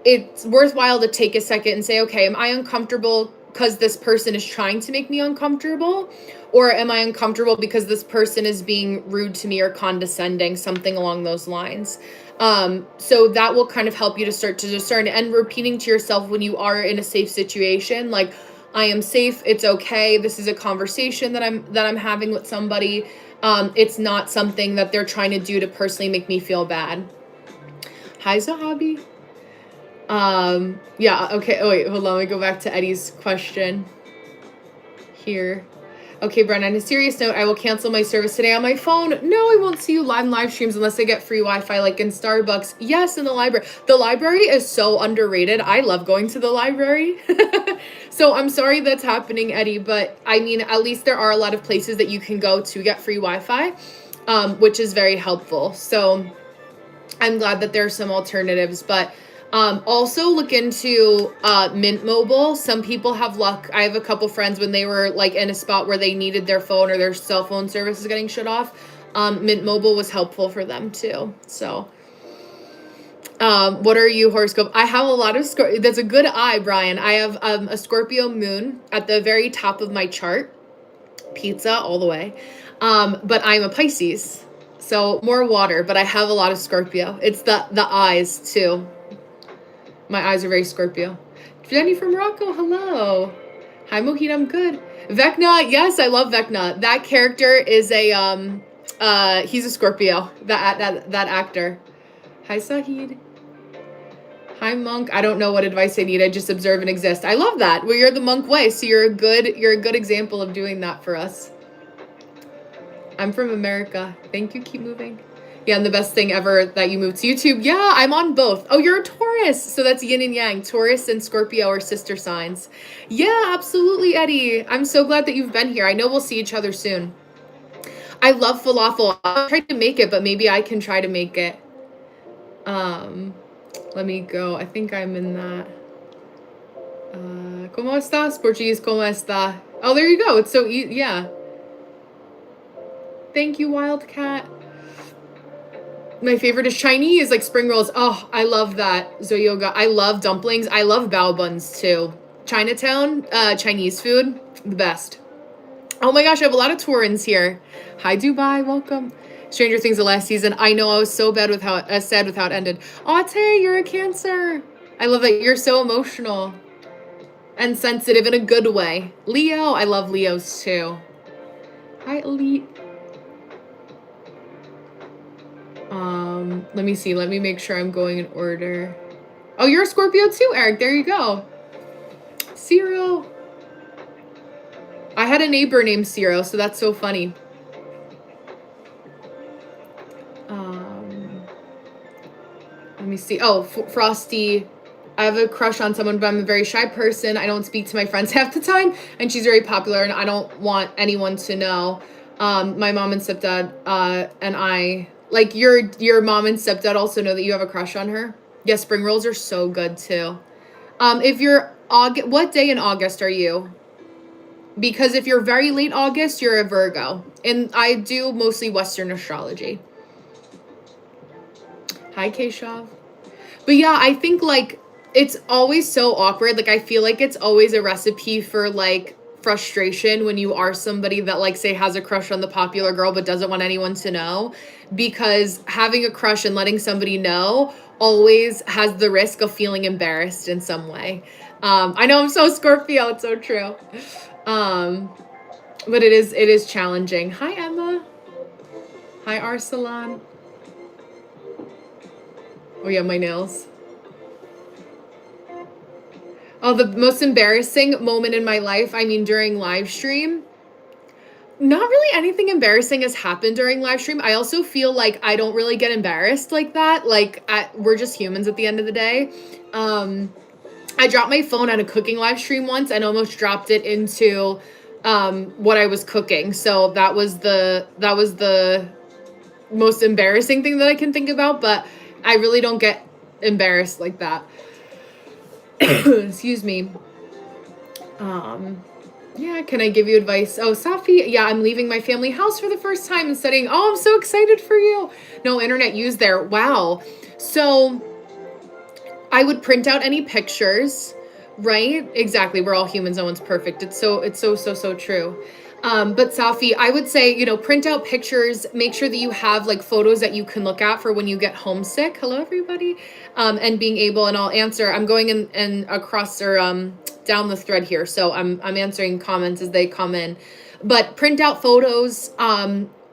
S1: it's worthwhile to take a second and say, okay, am I uncomfortable because this person is trying to make me uncomfortable? Or am I uncomfortable because this person is being rude to me or condescending, something along those lines? So that will kind of help you to start to discern and repeating to yourself when you are in a safe situation, like, I am safe. It's okay. This is a conversation that I'm having with somebody. It's not something that they're trying to do to personally make me feel bad. Hi, Zahabi. Yeah, okay. Oh, wait, hold on. Let me go back to Eddie's question here. Okay, Brenna, on a serious note, I will cancel my service today on my phone. No, I won't see you live streams unless I get free Wi-Fi, like in Starbucks. Yes, in the library. The library is so underrated. I love going to the library. So I'm sorry that's happening, Eddie, but I mean, at least there are a lot of places that you can go to get free Wi-Fi, which is very helpful. So I'm glad that there are some alternatives, but also look into Mint Mobile. Some people have luck. I have a couple friends when they were like in a spot where they needed their phone or their cell phone service is getting shut off. Mint Mobile was helpful for them too. So what are you horoscope? I have a lot of that's a good eye, Brian. I have a Scorpio moon at the very top of my chart. Pizza all the way. But I'm a Pisces. So more water, but I have a lot of Scorpio. It's the eyes too. My eyes are very Scorpio. Jenny from Morocco, hello. Hi, Mohit, I'm good. Vecna, yes, I love Vecna. That character is he's a Scorpio, that actor. Hi, Sahid. Hi, Monk. I don't know what advice I need. I just observe and exist. I love that. Well, you're the Monk way, so you're a good example of doing that for us. I'm from America. Thank you. Keep moving. Yeah, and the best thing ever that you moved to YouTube. Yeah, I'm on both. Oh, you're a Taurus. So that's yin and yang. Taurus and Scorpio are sister signs. Yeah, absolutely, Eddie. I'm so glad that you've been here. I know we'll see each other soon. I love falafel. I'll try to make it, but maybe I can try to make it. Let me go. I think I'm in that. ¿Cómo estás? Portuguese, ¿cómo está? Oh, there you go. It's so easy. Yeah. Thank you, Wildcat. My favorite is Chinese, like spring rolls. Oh, I love that. Zoyoga. I love dumplings. I love bao buns too. Chinatown, Chinese food, the best. Oh my gosh, I have a lot of Taurans here. Hi, Dubai. Welcome. Stranger Things the last season. I know, I was so sad with how it ended. Aw, Tay, you're a Cancer. I love that you're so emotional and sensitive in a good way. Leo, I love Leos too. Hi, Elite. Let me see. Let me make sure I'm going in order. Oh, you're a Scorpio too, Eric. There you go. Cyril. I had a neighbor named Cyril, so that's so funny. Let me see. Oh, Frosty. I have a crush on someone, but I'm a very shy person. I don't speak to my friends half the time, and she's very popular, and I don't want anyone to know. My mom and stepdad, and I, like your mom and stepdad also know that you have a crush on her. Yeah, spring rolls are so good too. If you're what day in August are you? Because if you're very late August, you're a Virgo, and I do mostly Western astrology. Hi, Keshav. But yeah, I think like it's always so awkward. Like I feel like it's always a recipe for like frustration when you are somebody that like say has a crush on the popular girl but doesn't want anyone to know, because having a crush and letting somebody know always has the risk of feeling embarrassed in some way. I know I'm so Scorpio, it's so true. But it is challenging. Hi, Emma. Hi, Arsalan. Oh yeah, my nails. Oh, the most embarrassing moment in my life, I mean, during live stream. Not really anything embarrassing has happened during live stream. I also feel like I don't really get embarrassed like that. Like, we're just humans at the end of the day. I dropped my phone on a cooking live stream once and almost dropped it into what I was cooking. So that was the most embarrassing thing that I can think about, but I really don't get embarrassed like that. Excuse me. Yeah, can I give you advice? Oh, Safi, yeah, I'm leaving my family house for the first time and studying. Oh, I'm so excited for you. No internet used there. Wow. So I would print out any pictures, right? Exactly. We're all humans. No one's perfect. It's so true. But Safi, I would say, print out pictures, make sure that you have like photos that you can look at for when you get homesick. Hello, everybody. And being able, and I'll answer, I'm going in and across or, down the thread here. So I'm answering comments as they come in, but print out photos,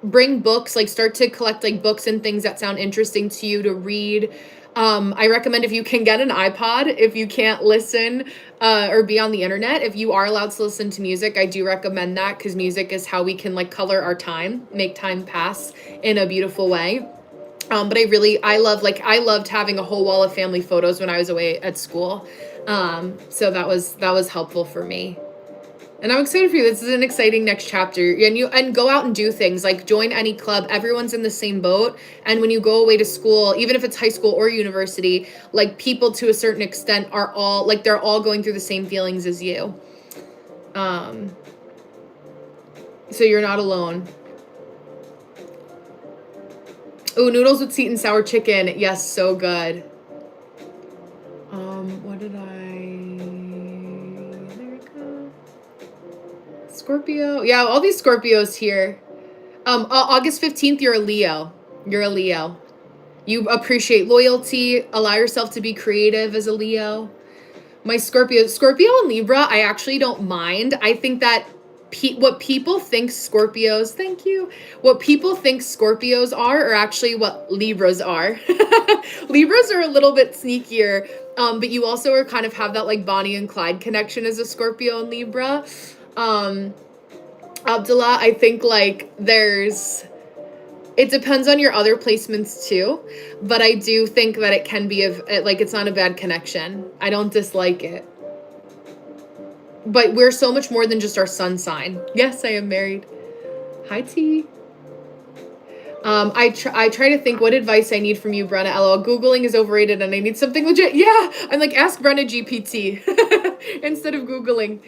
S1: bring books, like start to collect like books and things that sound interesting to you to read. I recommend if you can get an iPod, if you can't listen or be on the internet, if you are allowed to listen to music, I do recommend that because music is how we can like color our time, make time pass in a beautiful way. But I loved having a whole wall of family photos when I was away at school. So that was helpful for me. And I'm excited for you. This is an exciting next chapter. And go out and do things like join any club. Everyone's in the same boat. And when you go away to school, even if it's high school or university, like people to a certain extent are all like they're all going through the same feelings as you. So you're not alone. Oh, noodles with sweet and sour chicken. Yes, so good. What did there we go. Scorpio. Yeah, all these Scorpios here. August 15th, you're a Leo. You're a Leo. You appreciate loyalty, allow yourself to be creative as a Leo. My Scorpio and Libra, I actually don't mind. I think that what people think Scorpios, thank you. What people think Scorpios are actually what Libras are. Libras are a little bit sneakier, but you also are kind of have that like Bonnie and Clyde connection as a Scorpio and Libra. Abdullah, I think like it depends on your other placements too, but I do think that it can be it's not a bad connection. I don't dislike it. But we're so much more than just our sun sign. Yes, I am married. Hi, T. I try to think what advice I need from you, Brenna. LOL. Googling is overrated and I need something legit. Yeah, I'm like, ask Brenna GPT instead of Googling.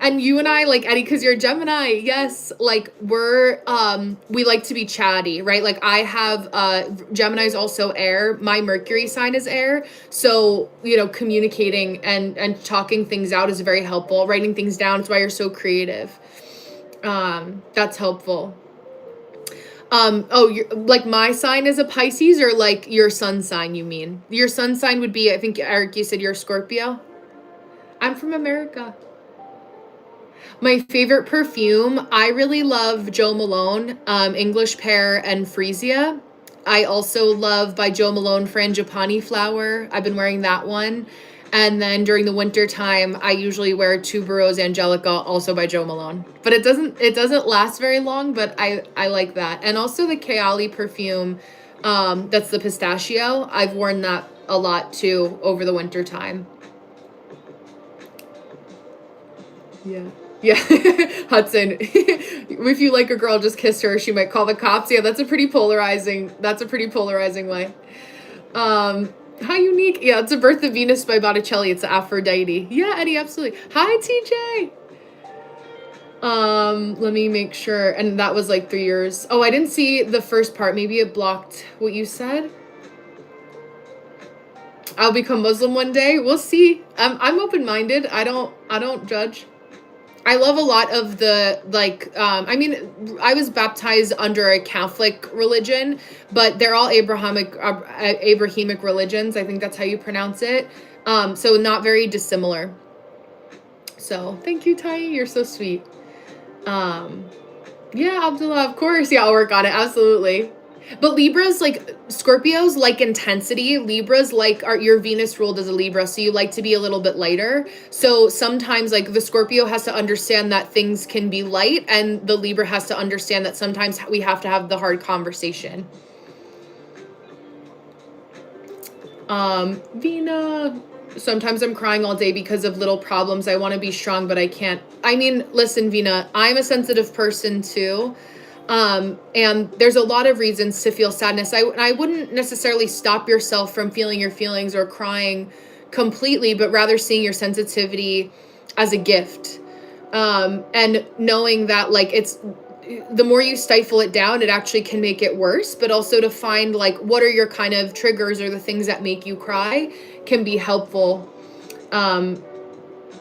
S1: And you and I, like, Eddie, because you're a Gemini, yes, like, we like to be chatty, right? Like, I have, Gemini's also air. My Mercury sign is air. So, communicating and talking things out is very helpful. Writing things down is why you're so creative. That's helpful. Like, my sign is a Pisces, or, like, your sun sign, you mean? Your sun sign would be, I think, Eric, you said you're a Scorpio? I'm from America. My favorite perfume, I really love Jo Malone, English Pear and Freesia. I also love by Jo Malone Frangipani Flower. I've been wearing that one. And then during the winter time, I usually wear Tuberose Angelica, also by Jo Malone. But it doesn't last very long, but I like that. And also the Kayali perfume, that's the pistachio. I've worn that a lot too over the winter time. Yeah. Yeah. Hudson. If you like a girl, just kiss her. She might call the cops. Yeah, that's a pretty polarizing way. How unique. Yeah, it's a Birth of Venus by Botticelli. It's Aphrodite. Yeah, Eddie, absolutely. Hi, TJ. Let me make sure. And that was like 3 years. Oh, I didn't see the first part. Maybe it blocked what you said. I'll become Muslim one day. We'll see. I'm open-minded. I don't judge. I love a lot of the, like, I mean, I was baptized under a Catholic religion, but they're all Abrahamic religions. I think that's how you pronounce it. So not very dissimilar. So thank you, Tai. You're so sweet. Yeah, Abdullah, of course. Yeah, I'll work on it. Absolutely. But Libras, like Scorpios, like intensity. Libras your Venus ruled as a Libra, so you like to be a little bit lighter. So sometimes, like the Scorpio has to understand that things can be light, and the Libra has to understand that sometimes we have to have the hard conversation. Vina, sometimes I'm crying all day because of little problems. I want to be strong, but I can't. I mean, listen, Vina, I'm a sensitive person too. And there's a lot of reasons to feel sadness. I wouldn't necessarily stop yourself from feeling your feelings or crying completely, but rather seeing your sensitivity as a gift. And knowing that like the more you stifle it down, it actually can make it worse, but also to find like, what are your kind of triggers or the things that make you cry can be helpful.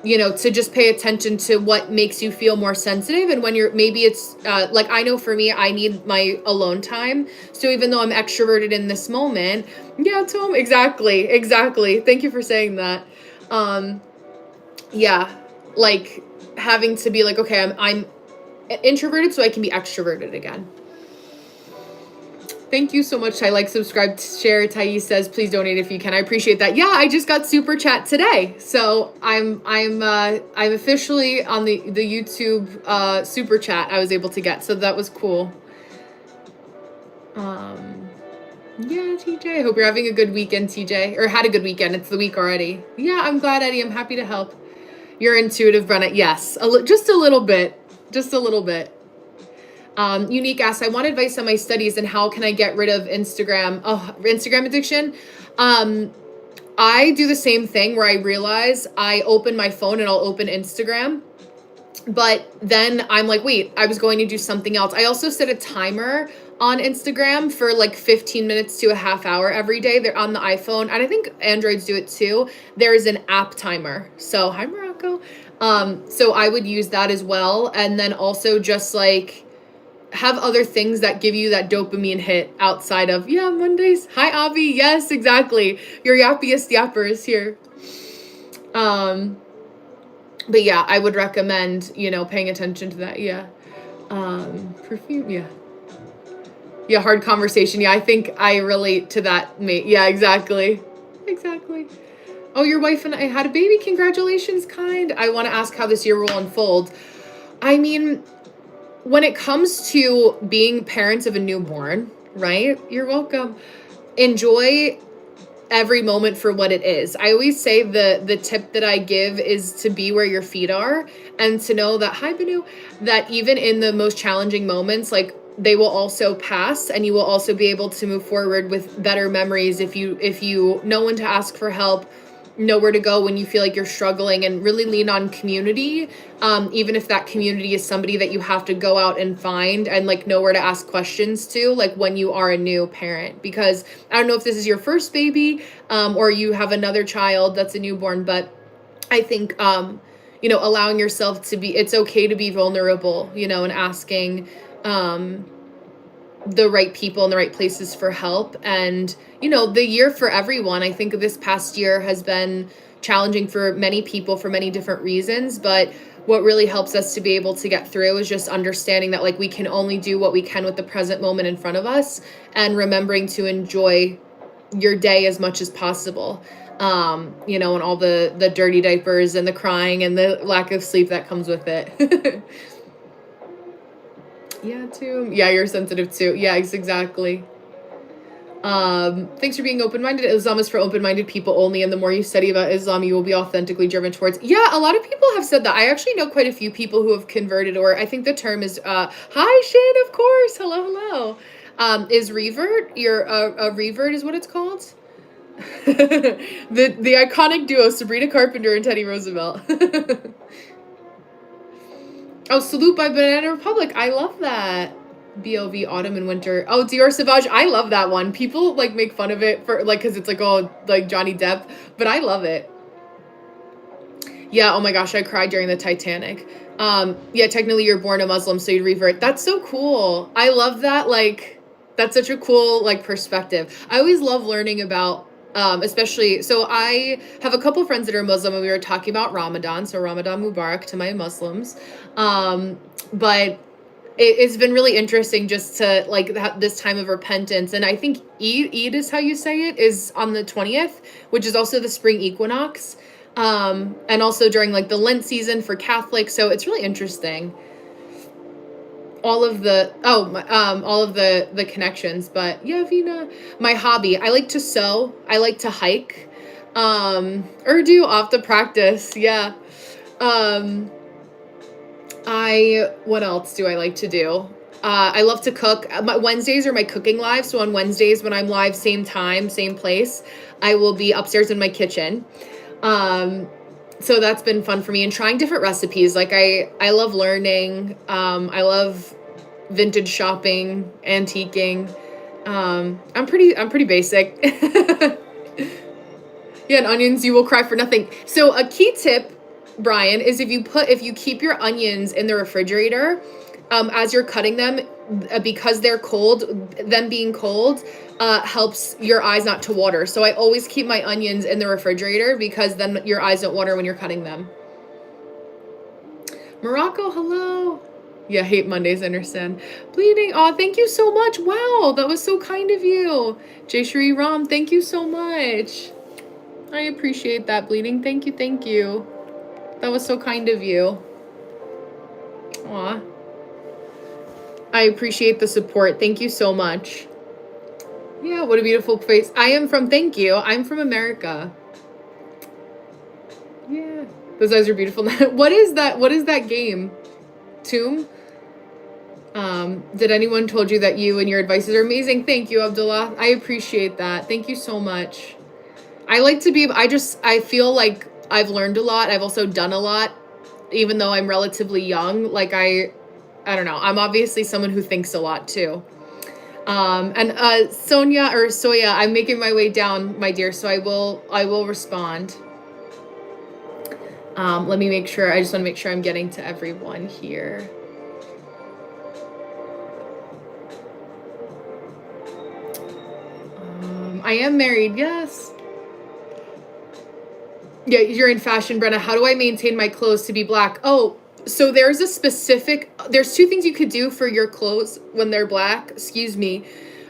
S1: To just pay attention to what makes you feel more sensitive. And when maybe it's, like, I know for me, I need my alone time. So even though I'm extroverted in this moment, yeah, Tom, exactly. Thank you for saying that. Yeah, like having to be like, okay, I'm introverted so I can be extroverted again. Thank you so much, Tai. Like, subscribe, share. Tai says, please donate if you can. I appreciate that. Yeah, I just got super chat today, so I'm officially on the YouTube super chat I was able to get. So that was cool. Yeah, TJ. I hope you're having a good weekend, TJ, or had a good weekend. It's the week already. Yeah, I'm glad, Eddie. I'm happy to help. You're intuitive, Brenna. Yes, just a little bit. Unique asks, I want advice on my studies and how can I get rid of Instagram addiction. I do the same thing where I realize I open my phone and I'll open Instagram, but then I'm like, wait, I was going to do something else. I also set a timer on Instagram for like 15 minutes to a half hour every day. They're on the iPhone, and I think Androids do it too. There is an app timer. So hi, Morocco. So I would use that as well. And then also just like have other things that give you that dopamine hit outside of, yeah, Mondays. Hi, Avi. Yes, exactly. Your yappiest yapper is here. But yeah, I would recommend, paying attention to that. Yeah. Perfume. Yeah. Yeah. Hard conversation. Yeah. I think I relate to that, mate. Yeah, exactly. Oh, your wife and I had a baby. Congratulations, kind. I want to ask how this year will unfold. I mean, when it comes to being parents of a newborn, right? You're welcome. Enjoy every moment for what it is. I always say the tip that I give is to be where your feet are and to know that, hi, Banu, that even in the most challenging moments, like they will also pass and you will also be able to move forward with better memories if you know when to ask for help, know where to go when you feel like you're struggling, and really lean on community, even if that community is somebody that you have to go out and find and like know where to ask questions to, like when you are a new parent. Because I don't know if this is your first baby or you have another child that's a newborn, but I think allowing yourself to be, it's okay to be vulnerable, and asking the right people in the right places for help. And the year for everyone, I think this past year has been challenging for many people for many different reasons, but what really helps us to be able to get through is just understanding that like we can only do what we can with the present moment in front of us, and remembering to enjoy your day as much as possible. You know, and all the dirty diapers and the crying and the lack of sleep that comes with it. Yeah, too. Yeah, you're sensitive too. Yeah, exactly. Thanks for being open-minded. Islam is for open-minded people only, and the more you study about Islam, you will be authentically driven towards. Yeah, a lot of people have said that. I actually know quite a few people who have converted, or I think the term is hi Shin, of course. Hello. Is revert. You're a revert is what it's called. the iconic duo Sabrina Carpenter and Teddy Roosevelt. Oh, Salute by Banana Republic. I love that. BLV Autumn and Winter. Oh, Dior Sauvage. I love that one. People like make fun of it for like because it's like oh like Johnny Depp, but I love it. Yeah. Oh my gosh, I cried during the Titanic. Yeah. Technically, you're born a Muslim, so you'd revert. That's so cool. I love that. Like, that's such a cool like perspective. I always love learning about. Especially, so I have a couple friends that are Muslim, and we were talking about Ramadan. So Ramadan Mubarak to my Muslims. But it's been really interesting just to like this time of repentance. And I think Eid is how you say it, is on the 20th, which is also the spring equinox. And also during like the Lent season for Catholics. So it's really interesting. All of the connections, but yeah, Vina, my hobby, I like to sew, I like to hike, Urdu off the practice. Yeah. What else do I like to do? I love to cook. My Wednesdays are my cooking live. So on Wednesdays when I'm live, same time, same place, I will be upstairs in my kitchen. So that's been fun for me, and trying different recipes. Like I love learning. I love vintage shopping, antiquing. I'm pretty basic. Yeah, and onions, you will cry for nothing. So a key tip, Brian, is if you keep your onions in the refrigerator, as you're cutting them, because they're cold, them being cold, helps your eyes not to water. So I always keep my onions in the refrigerator because then your eyes don't water when you're cutting them. Morocco, hello. Yeah, hate Mondays, I understand. Bleeding, oh, thank you so much. Wow, that was so kind of you. Jay Shri Ram, thank you so much. I appreciate that, Bleeding. Thank you. That was so kind of you. Aw. I appreciate the support. Thank you so much. Yeah, what a beautiful place. I'm from America. Yeah. Those eyes are beautiful. What is that game? Tomb? Did anyone told you that you and your advices are amazing? Thank you, Abdullah. I appreciate that. Thank you so much. I feel like I've learned a lot. I've also done a lot, even though I'm relatively young. Like I don't know. I'm obviously someone who thinks a lot too. Soya, I'm making my way down, my dear, so I will respond. Let me make sure. I just want to make sure I'm getting to everyone here. I am married, yes. Yeah, you're in fashion, Brenna. How do I maintain my clothes to be black? Oh, so there's two things you could do for your clothes when they're black. Excuse me.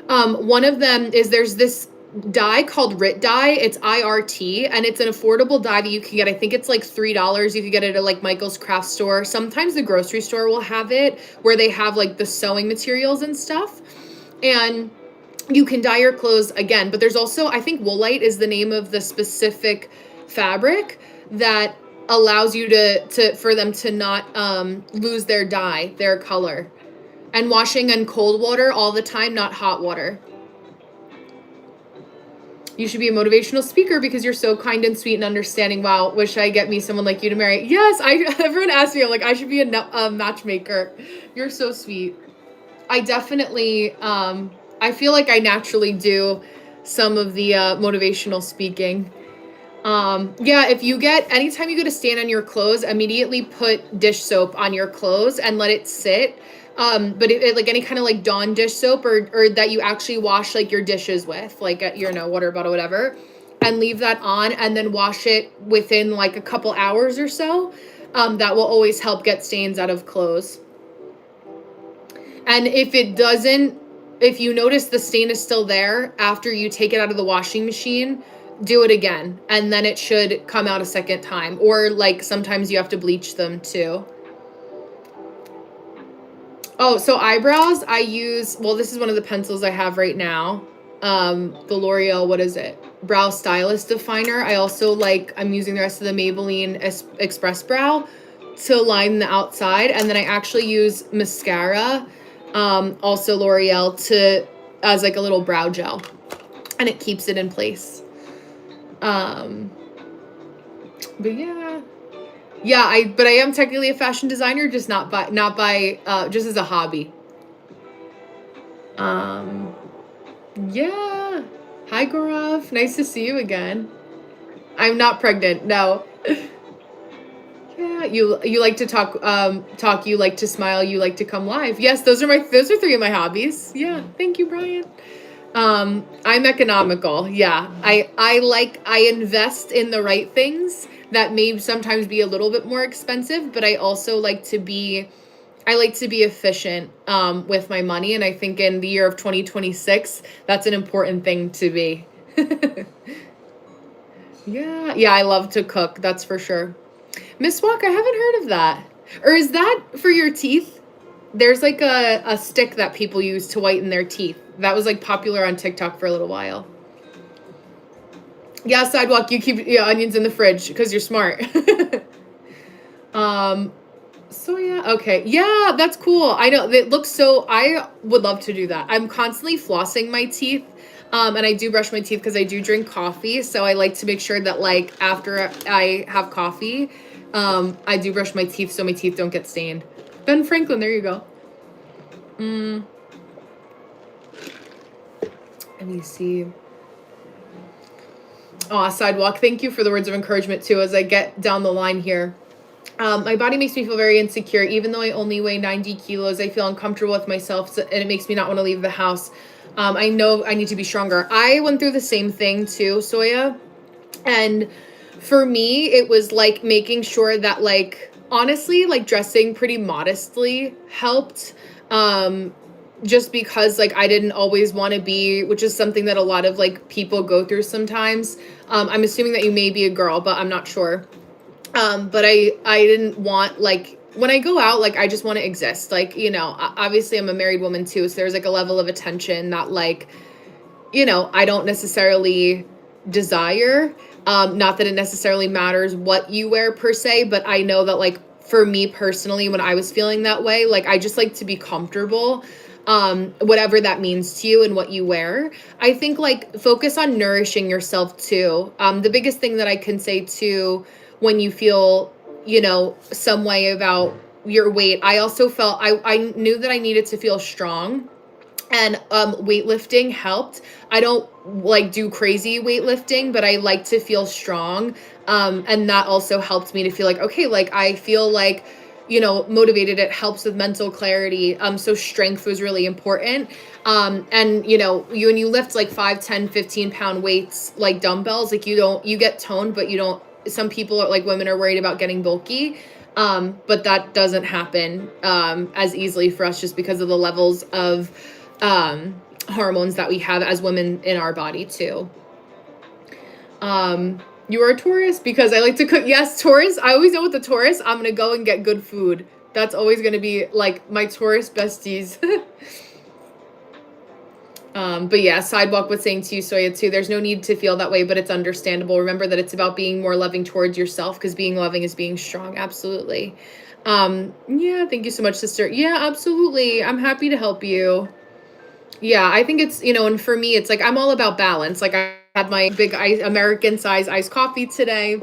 S1: One of them is there's this dye called RIT dye. It's IRT, and it's an affordable dye that you can get. I think it's like $3. You can get it at like Michael's craft store. Sometimes the grocery store will have it, where they have like the sewing materials and stuff. And you can dye your clothes again. But there's also, I think woolite is the name of the specific fabric that allows you for them to not lose their dye, their color. And washing in cold water all the time, not hot water. You should be a motivational speaker because you're so kind and sweet and understanding. Wow, wish I get me someone like you to marry. Yes, everyone asks me, I'm like, I should be a matchmaker. You're so sweet. I definitely, I feel like I naturally do some of the motivational speaking. Yeah, anytime you go to stand on your clothes, immediately put dish soap on your clothes and let it sit. But like any kind of like Dawn dish soap or that you actually wash like your dishes with, like at your water bottle, whatever. and leave that on and then wash it within like a couple hours or so. That will always help get stains out of clothes. And if it doesn't, if you notice the stain is still there after you take it out of the washing machine, do it again. And then it should come out a second time. Or like sometimes you have to bleach them too. Oh, so eyebrows, I use, well, this is one of the pencils I have right now. The L'Oreal, what is it? Brow Stylist Definer. I also like, I'm using the rest of the Maybelline Express Brow to line the outside. And then I actually use mascara, also L'Oreal, as like a little brow gel. And it keeps it in place. But yeah. Yeah, but I am technically a fashion designer, just not by just as a hobby. Yeah. Hi, Gaurav. Nice to see you again. I'm not pregnant. No. Yeah, you like to talk, you like to smile, you like to come live. Yes, those are 3 of my hobbies. Yeah. Thank you, Brian. I'm economical. Yeah. I invest in the right things that may sometimes be a little bit more expensive, but I also like to be efficient, with my money. And I think in the year of 2026, that's an important thing to be. Yeah. Yeah. I love to cook. That's for sure. Miss Walk, I haven't heard of that. Or is that for your teeth? There's like a stick that people use to whiten their teeth. That was like popular on TikTok for a little while. Yeah, Sidewalk, you keep onions in the fridge because you're smart. So yeah, okay. Yeah, that's cool. I know it looks so, I would love to do that. I'm constantly flossing my teeth. And I do brush my teeth because I do drink coffee. So I like to make sure that like after I have coffee, I do brush my teeth so my teeth don't get stained. Ben Franklin, there you go. Let me see. Oh, Sidewalk, thank you for the words of encouragement too as I get down the line here. My body makes me feel very insecure. Even though I only weigh 90 kilos, I feel uncomfortable with myself, and it makes me not want to leave the house. I know I need to be stronger. I went through the same thing too, Soya. And for me, it was like making sure that like, honestly, like dressing pretty modestly helped. Just because like I didn't always want to be, which is something that a lot of like people go through sometimes. I'm assuming that you may be a girl, but I'm not sure. But I didn't want, like, when I go out, like, I just want to exist. Like, you know, obviously I'm a married woman too. So there's like a level of attention that like, you know, I don't necessarily desire. Not that it necessarily matters what you wear per se, but I know that like for me personally, when I was feeling that way, like I just like to be comfortable. Whatever that means to you and what you wear. I think like focus on nourishing yourself too. The biggest thing that I can say too, when you feel, you know, some way about your weight, I also felt, I knew that I needed to feel strong, and weightlifting helped. I don't like do crazy weightlifting, but I like to feel strong. And that also helped me to feel like, okay, like I feel like, you know, motivated. It helps with mental clarity. So strength was really important. And you know, when you lift like 5, 10, 15 pound weights, like dumbbells, like you get toned, but you don't, some people are like, women are worried about getting bulky. But that doesn't happen, as easily for us just because of the levels of, hormones that we have as women in our body too. You are a Taurus because I like to cook. Yes, Taurus. I always know with the Taurus, I'm going to go and get good food. That's always going to be like my Taurus besties. But yeah, Sidewalk was saying to you, Soya, too, there's no need to feel that way, but it's understandable. Remember that it's about being more loving towards yourself, because being loving is being strong. Absolutely. Yeah, thank you so much, sister. Yeah, absolutely. I'm happy to help you. Yeah, I think it's, you know, and for me, it's like, I'm all about balance. Like I had my big American size iced coffee today.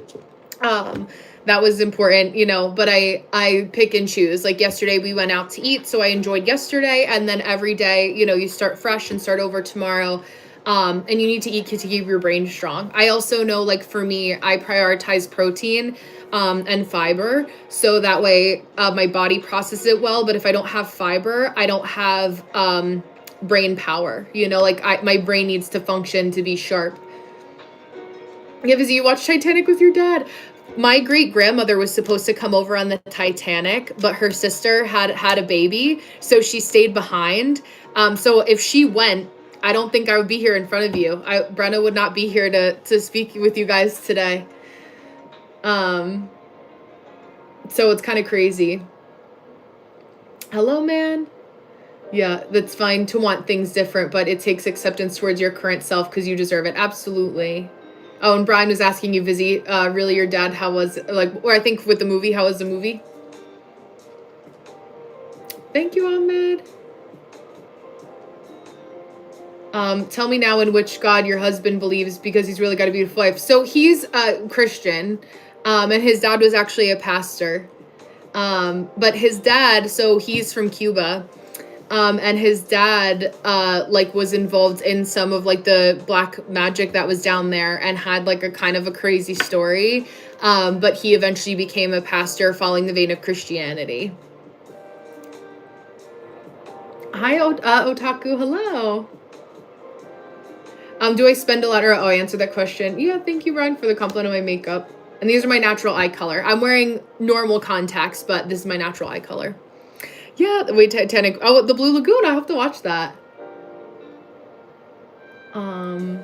S1: That was important, you know, but I pick and choose. Like yesterday we went out to eat, so I enjoyed yesterday. And then every day, you know, you start fresh and start over tomorrow. And you need to eat to keep your brain strong. I also know, like for me, I prioritize protein, and fiber. So that way, my body processes it well. But if I don't have fiber, I don't have, brain power, you know, like my brain needs to function to be sharp. Yeah, Vizzy, you watched Titanic with your dad. My great grandmother was supposed to come over on the Titanic, but her sister had a baby, so she stayed behind. So if she went, I don't think I would be here in front of you. Brenna would not be here to speak with you guys today. So it's kind of crazy. Hello, man. Yeah, that's fine to want things different, but it takes acceptance towards your current self because you deserve it. Absolutely. Oh, and Brian was asking you, Vizzy, really your dad, how was, like, or I think with the movie, how was the movie? Thank you, Ahmed. Tell me now in which God your husband believes because he's really got a beautiful wife. So he's Christian, and his dad was actually a pastor. But his dad, so he's from Cuba. And his dad, like, was involved in some of, like, the black magic that was down there and had, like, a kind of a crazy story. But he eventually became a pastor following the vein of Christianity. Hi, Otaku. Hello. Do I spend a lot, or, I answered that question. Yeah, thank you, Brian, for the compliment on my makeup. And these are my natural eye color. I'm wearing normal contacts, but this is my natural eye color. Yeah, wait, Titanic. Oh, the Blue Lagoon. I have to watch that. I'm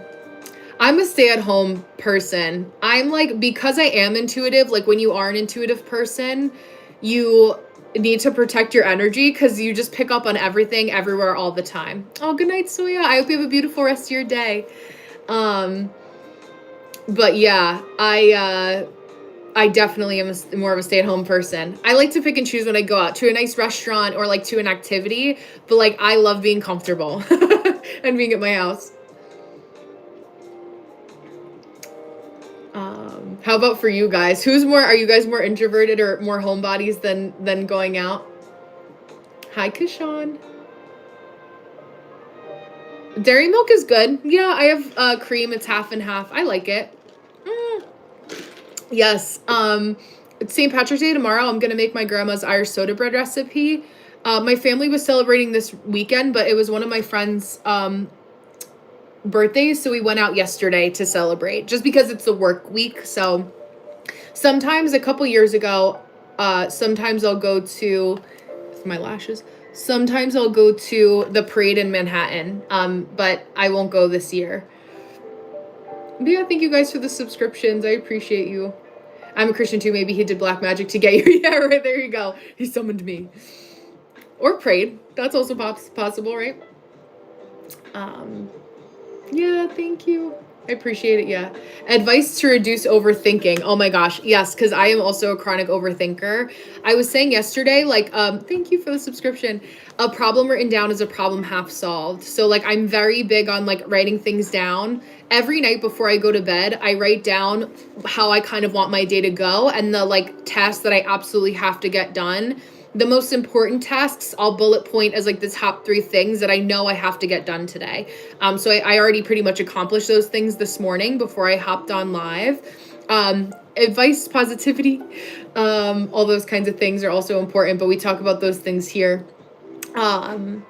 S1: a stay-at-home person. I'm like, because I am intuitive, like when you are an intuitive person, you need to protect your energy because you just pick up on everything everywhere all the time. Oh, good night, Soya. I hope you have a beautiful rest of your day. But yeah, I definitely am more of a stay-at-home person. I like to pick and choose when I go out to a nice restaurant or like to an activity, but like I love being comfortable and being at my house. How about for you guys? Are you guys more introverted or more homebodies than going out? Hi, Kashawn. Dairy milk is good. Yeah, I have cream. It's half and half. I like it. Yes. It's St. Patrick's Day tomorrow. I'm gonna make my grandma's Irish soda bread recipe. My family was celebrating this weekend, but it was one of my friends' birthdays, so we went out yesterday to celebrate just because it's the work week. So sometimes a couple years ago, sometimes I'll go to my lashes. Sometimes I'll go to the parade in Manhattan, but I won't go this year. But yeah, thank you guys for the subscriptions. I appreciate you. I'm a Christian too. Maybe he did black magic to get you. Yeah, right, there you go. He summoned me. Or prayed. That's also possible, right? Yeah, thank you. I appreciate it, yeah. Advice to reduce overthinking. Oh my gosh, yes, because I am also a chronic overthinker. I was saying yesterday, like, thank you for the subscription. A problem written down is a problem half solved. So, like, I'm very big on, like, writing things down. Every night before I go to bed, I write down how I kind of want my day to go and the, like, tasks that I absolutely have to get done. The most important tasks I'll bullet point as like the top 3 things that I know I have to get done today. So I already pretty much accomplished those things this morning before I hopped on live. Advice, positivity, all those kinds of things are also important, but we talk about those things here. But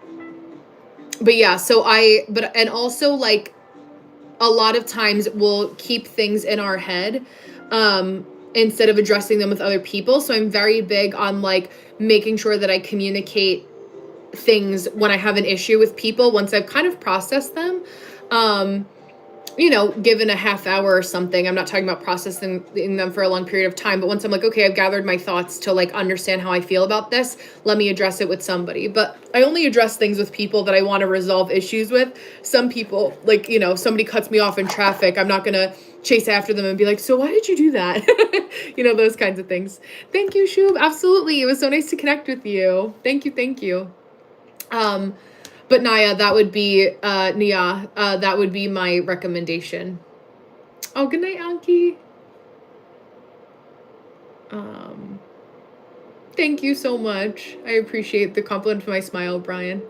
S1: yeah, and also like a lot of times we'll keep things in our head, instead of addressing them with other people. So I'm very big on like making sure that I communicate things when I have an issue with people once I've kind of processed them. You know, given a half hour or something, I'm not talking about processing them for a long period of time, but once I'm like, okay, I've gathered my thoughts to like understand how I feel about this, let me address it with somebody. But I only address things with people that I want to resolve issues with. Some people, like, you know, somebody cuts me off in traffic, I'm not gonna chase after them and be like, so why did you do that? You know, those kinds of things. Thank you, Shub. Absolutely. It was so nice to connect with you. Thank you. Thank you. But Naya, that would be, that would be my recommendation. Oh, good night, Anki. Thank you so much. I appreciate the compliment for my smile, Brian.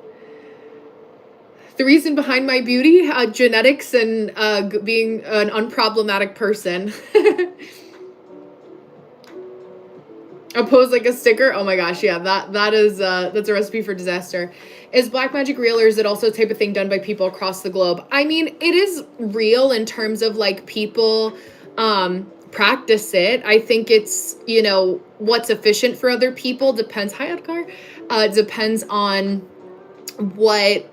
S1: The reason behind my beauty, genetics and being an unproblematic person. A pose like a sticker. Oh my gosh, yeah, that's a recipe for disaster. Is black magic real, or is it also a type of thing done by people across the globe? I mean, it is real in terms of like people practice it. I think it's, what's efficient for other people depends. Hi, Edgar. Depends on what,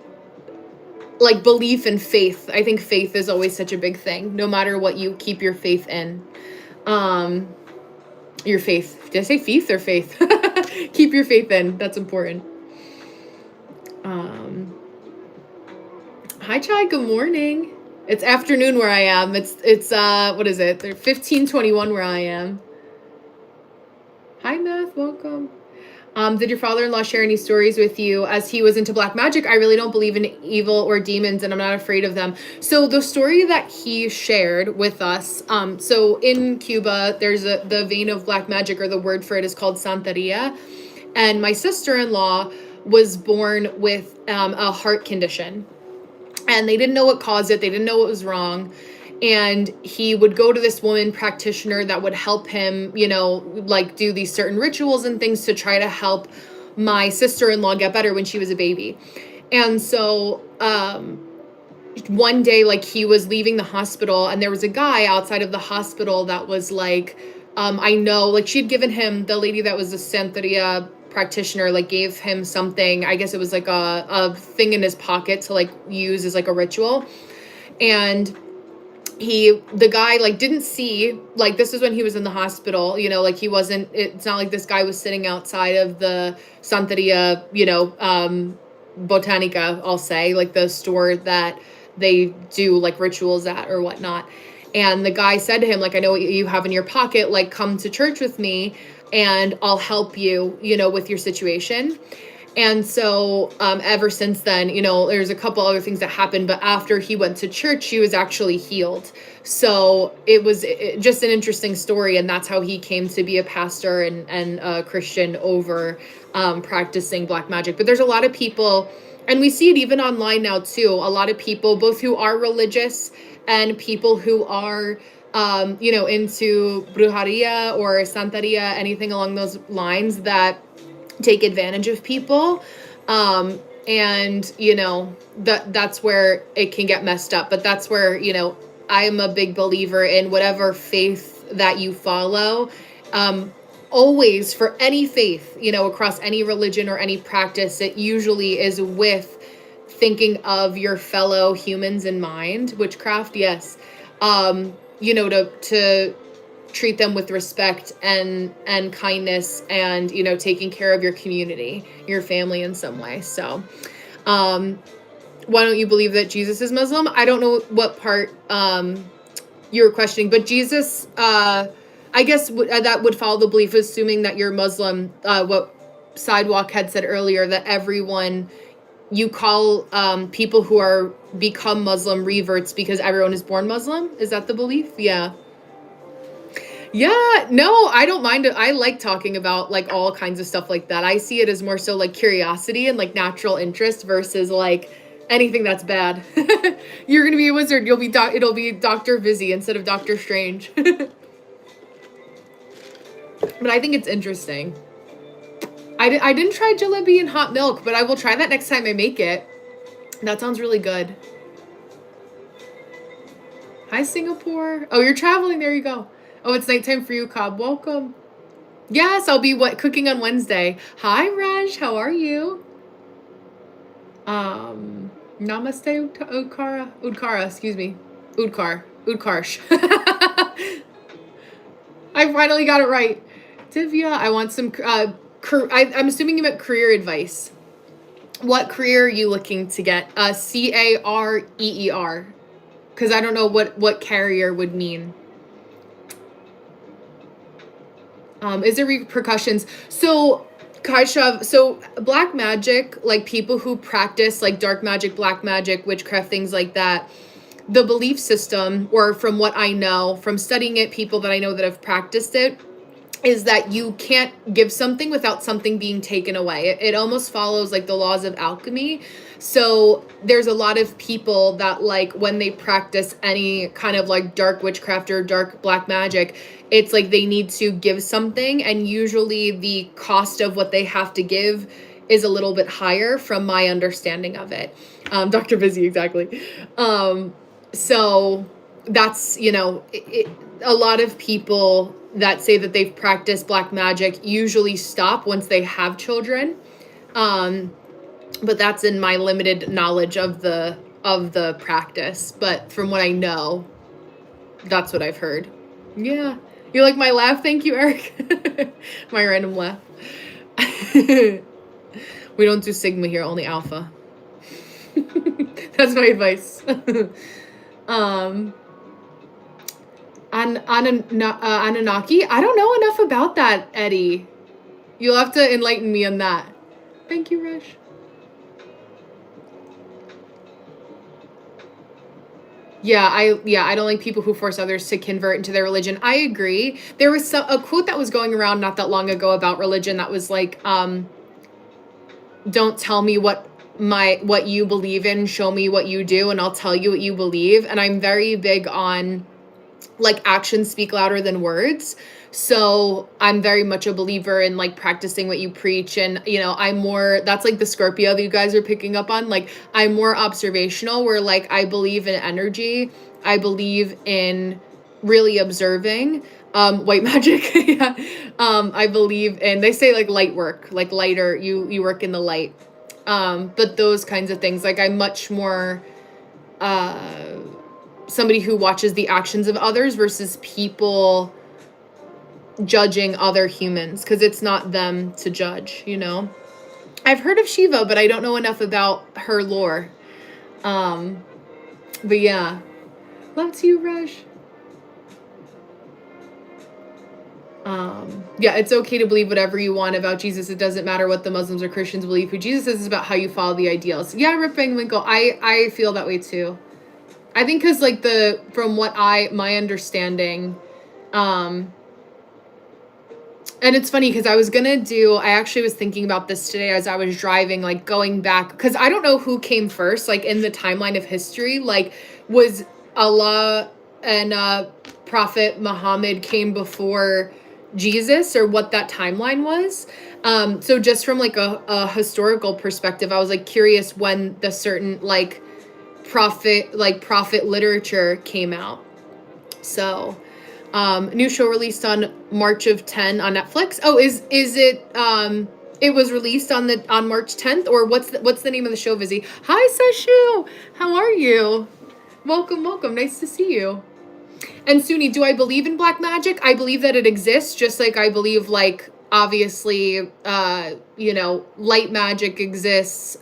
S1: like, belief and faith. I think faith is always such a big thing. No matter what you keep your faith in. Your faith. Did I say faith or faith? Keep your faith in. That's important. Hi, Chai. Good morning. It's afternoon where I am. It's what is it? They're 15:21 where I am. Hi, Math. Welcome. Did your father-in-law share any stories with you as he was into black magic? I really don't believe in evil or demons, and I'm not afraid of them. So the story that he shared with us, so in Cuba, there's the vein of black magic, or the word for it is called Santeria. And my sister-in-law was born with a heart condition. And they didn't know what caused it. They didn't know what was wrong. And he would go to this woman practitioner that would help him, like do these certain rituals and things to try to help my sister-in-law get better when she was a baby. And so one day, like, he was leaving the hospital and there was a guy outside of the hospital that was like, I know, like, she'd given him, the lady that was a Santeria practitioner, like, gave him something. I guess it was like a thing in his pocket to like use as like a ritual. And the guy like didn't see, like, this is when he was in the hospital, like he wasn't, it's not like this guy was sitting outside of the Santeria, Botanica, I'll say, like the store that they do like rituals at or whatnot. And the guy said to him, like, I know what you have in your pocket, like, come to church with me and I'll help you, with your situation. And so ever since then, there's a couple other things that happened, but after he went to church, he was actually healed. So it was just an interesting story. And that's how he came to be a pastor and a Christian over practicing black magic. But there's a lot of people, and we see it even online now too, a lot of people, both who are religious and people who are into brujeria or santeria, anything along those lines, that take advantage of people. And that's where it can get messed up. But that's where, I am a big believer in whatever faith that you follow. Always, for any faith, across any religion or any practice, it usually is with thinking of your fellow humans in mind. Witchcraft, yes. To treat them with respect and kindness, and taking care of your community, your family in some way. So why don't you believe that Jesus is Muslim? I don't know what part you were questioning, but Jesus, I guess that would follow the belief, assuming that you're Muslim, what Sidewalk had said earlier, that everyone, you call people who are become Muslim reverts because everyone is born Muslim. Is that the belief? Yeah. Yeah, no, I don't mind it. I like talking about like all kinds of stuff like that. I see it as more so like curiosity and like natural interest versus like anything that's bad. You're going to be a wizard. It'll be Dr. Vizzy instead of Dr. Strange. But I think it's interesting. I didn't try jalebi and hot milk, but I will try that next time I make it. That sounds really good. Hi, Singapore. Oh, you're traveling. There you go. Oh, it's nighttime for you, Cobb. Welcome. Yes, I'll be cooking on Wednesday. Hi, Raj. How are you? Namaste, Udkara, excuse me. Udkarsh. I finally got it right. Divya, I want some, I'm assuming you meant career advice. What career are you looking to get? Career. Because I don't know what carrier would mean. Is there repercussions? So, Kaishav, so black magic, like people who practice like dark magic, black magic, witchcraft, things like that, the belief system, or from what I know, from studying it, people that I know that have practiced it, is that you can't give something without something being taken away. It almost follows like the laws of alchemy. So there's a lot of people that like when they practice any kind of like dark witchcraft or dark black magic, it's like they need to give something, and usually the cost of what they have to give is a little bit higher from my understanding of it. Dr. Busy, exactly. So that's, a lot of people that say that they've practiced black magic usually stop once they have children. But that's in my limited knowledge of the practice. But from what I know, that's what I've heard. Yeah. You like my laugh? Thank you, Eric. My random laugh. We don't do Sigma here, only Alpha. That's my advice. Anunnaki? I don't know enough about that, Eddie. You'll have to enlighten me on that. Thank you, Rush. Yeah, I don't like people who force others to convert into their religion. I agree. There was a quote that was going around not that long ago about religion that was like, don't tell me what you believe in, show me what you do, and I'll tell you what you believe. And I'm very big on, like, actions speak louder than words. So I'm very much a believer in, like, practicing what you preach. And, I'm more, that's like the Scorpio that you guys are picking up on. Like, I'm more observational, where, like, I believe in energy. I believe in really observing. White magic. Yeah. I believe in, they say, like, light work, like lighter, you work in the light. But those kinds of things, like, I'm much more, somebody who watches the actions of others versus people judging other humans, because it's not them to judge, I've heard of Shiva, but I don't know enough about her lore. But yeah. Love to you, Rush. Yeah, it's okay to believe whatever you want about Jesus. It doesn't matter what the Muslims or Christians believe. Who Jesus is about how you follow the ideals. Yeah, Rip Van Winkle. I feel that way too. I think because, like, from what my understanding, and it's funny because I actually was thinking about this today as I was driving, like, going back, because I don't know who came first, like, in the timeline of history. Like, was Allah and Prophet Muhammad came before Jesus, or what that timeline was. So just from, like, a historical perspective, I was, like, curious when the certain, like, prophet literature came out. So new show released on March of 10 on Netflix. Oh, is it it was released on March 10th, or what's the name of the show, Vizzy? Hi, Sashu. How are you? Welcome. Nice to see you. And Suni, do I believe in black magic? I believe that it exists, just like I believe, like, obviously, light magic exists.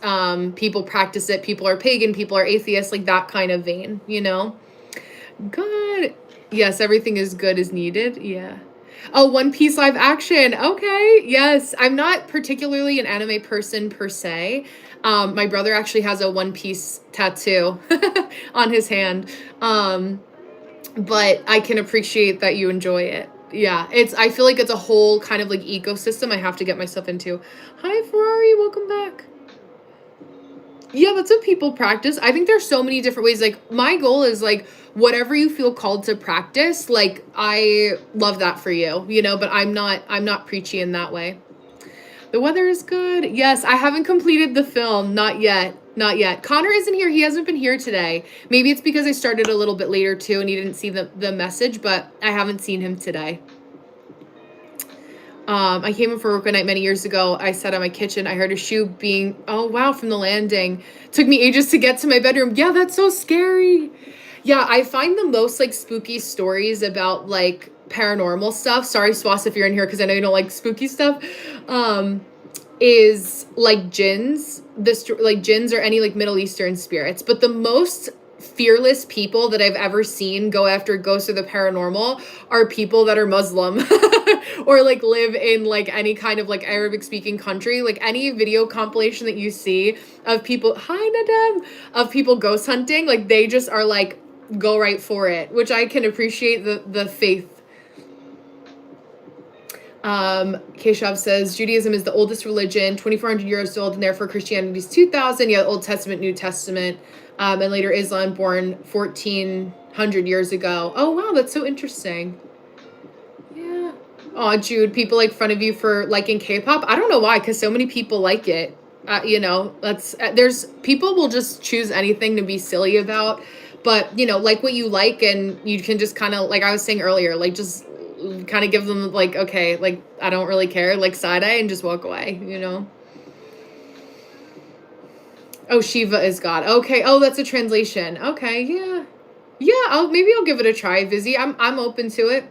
S1: People practice it. People are pagan. People are atheists, like that kind of vein, Good. Yes, everything is good as needed. Yeah. Oh, One Piece live action. Okay. Yes. I'm not particularly an anime person per se. My brother actually has a One Piece tattoo on his hand. But I can appreciate that you enjoy it. Yeah. I feel like it's a whole kind of, like, ecosystem I have to get myself into. Hi, Ferrari. Welcome back. Yeah, that's what people practice. I think there's so many different ways. Like, my goal is, like, whatever you feel called to practice, like, I love that for you, but I'm not preachy in that way. The weather is good. Yes, I haven't completed the film. Not yet. Connor isn't here. He hasn't been here today. Maybe it's because I started a little bit later too and he didn't see the message, but I haven't seen him today. I came in for work one night many years ago. I sat on my kitchen. I heard a shoe being, oh wow, from the landing. Took me ages to get to my bedroom. Yeah, that's so scary. Yeah, I find the most, like, spooky stories about, like, paranormal stuff. Sorry, Swas, if you're in here, because I know you don't like spooky stuff. Is, like, jinns. Jinns or any, like, Middle Eastern spirits. But the most fearless people that I've ever seen go after ghosts or the paranormal are people that are Muslim or, like, live in, like, any kind of, like, Arabic speaking country. Like, any video compilation that you see of people, hi Nadem, of people ghost hunting, like, they just are like, go right for it, which I can appreciate the faith. Keshav says Judaism is the oldest religion, 2,400 years old, and therefore Christianity is 2,000. Yeah, Old Testament, New Testament, and later Islam, born 1,400 years ago. Oh wow, that's so interesting. Yeah. Oh, Jude, people make fun of you for liking K-pop. I don't know why, because so many people like it. There's people will just choose anything to be silly about. but you know, like what you like, and you can just kind of, like I was saying earlier, like just kind of give them like, okay, like I don't really care, like side eye, and just walk away, you know. Oh, Shiva is God. Okay. Oh, that's a translation. Okay. Yeah. Yeah. Maybe I'll give it a try, Vizzy. I'm open to it.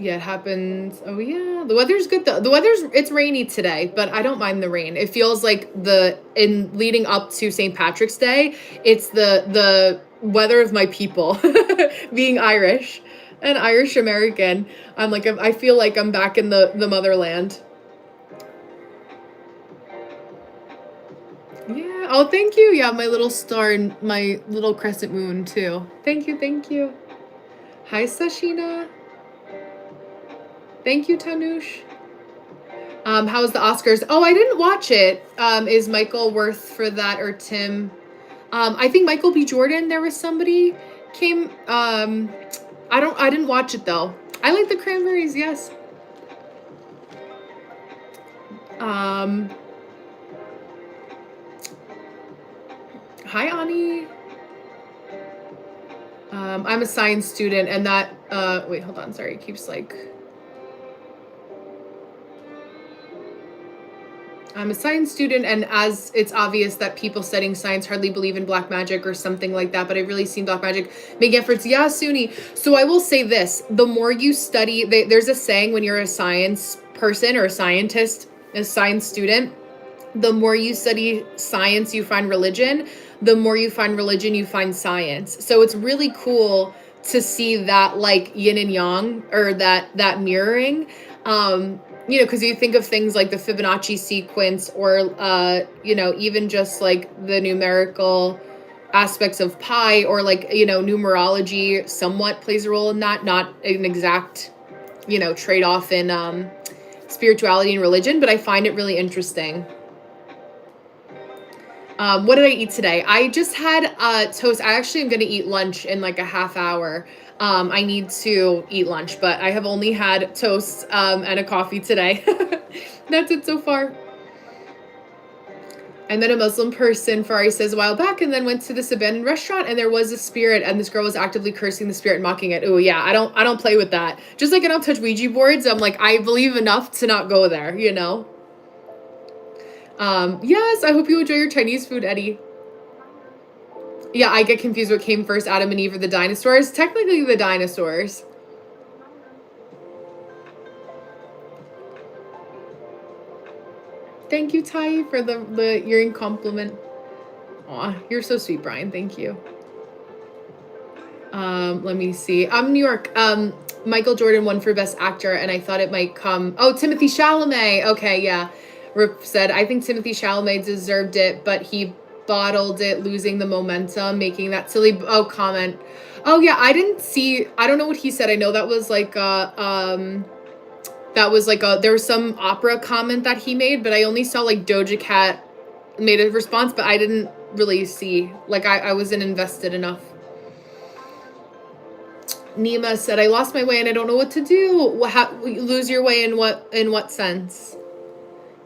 S1: Yeah, it happens. Oh yeah, the weather's good though. It's rainy today, but I don't mind the rain. It feels like in leading up to St. Patrick's Day, it's the weather of my people, being Irish, and Irish American. I feel like I'm back in the motherland. Yeah. Oh, thank you. Yeah, my little star and my little crescent moon too. Thank you. Thank you. Hi, Sashina. Thank you, Tanush. How's the Oscars? Oh, I didn't watch it. Is Michael Worth for that, or Tim? I think Michael B. Jordan. There was somebody came. I didn't watch it though. I like the Cranberries. Yes. Hi, Ani. I'm a science student, and that. Wait, hold on. Sorry, it keeps like. I'm a science student, and as it's obvious that people studying science hardly believe in black magic or something like that, but I've really seen black magic make efforts. Yeah, Suni. So I will say this: the more you study, there's a saying when you're a science person or a scientist, a science student, the more you study science, you find religion. The more you find religion, you find science. So it's really cool to see that like yin and yang, or that mirroring. You know, because you think of things like the Fibonacci sequence, or you know, even just like the numerical aspects of pi, or like, you know, numerology somewhat plays a role in that, not an exact, you know, trade-off in spirituality and religion, but I find it really interesting. What did I eat today? I just had toast. I actually am going to eat lunch in like a half hour. I need to eat lunch, but I have only had toast and a coffee today. That's it so far. I met a Muslim person, Ferrari says, a while back, and then went to this abandoned restaurant, and there was a spirit, and this girl was actively cursing the spirit and mocking it. Oh yeah, I don't play with that. Just like I don't touch Ouija boards. I'm like, I believe enough to not go there, you know? Yes, I hope you enjoy your Chinese food, Eddie. Yeah, I get confused what came first, Adam and Eve or the dinosaurs. Technically the dinosaurs. Thank you, Ty, for the earring compliment. Aw, you're so sweet, Brian. Thank you. Let me see. I'm New York. Michael Jordan won for Best Actor, and I thought it might come... Oh, Timothée Chalamet. Okay, yeah. Rip said, I think Timothée Chalamet deserved it, but he bottled it, losing the momentum, making that silly comment. Oh yeah, I didn't see, I don't know what he said. I know that was like there was some opera comment that he made, but I only saw like Doja Cat made a response, but I didn't really see, like I wasn't invested enough. Nima said, I lost my way and I don't know what to do. Lose your way in what sense?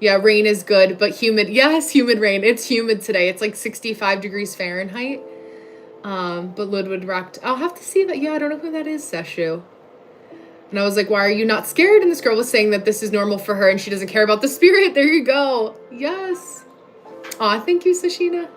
S1: Yeah, rain is good, but humid. Yes, humid rain. It's humid today. It's like 65 degrees Fahrenheit. But Ludwig rocked. I'll have to see that. Yeah, I don't know who that is, Seshu. And I was like, why are you not scared? And this girl was saying that this is normal for her and she doesn't care about the spirit. There you go. Yes. Aw, thank you, Sashina.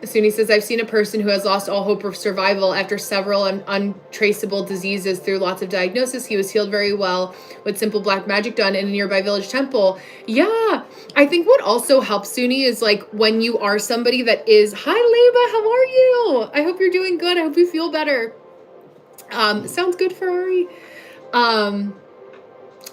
S1: Suni says, I've seen a person who has lost all hope of survival after several untraceable diseases through lots of diagnosis. He was healed very well with simple black magic done in a nearby village temple. Yeah, I think what also helps, Suni, is like when you are somebody that is, hi, Leba, how are you? I hope you're doing good. I hope you feel better. Sounds good, Ferrari.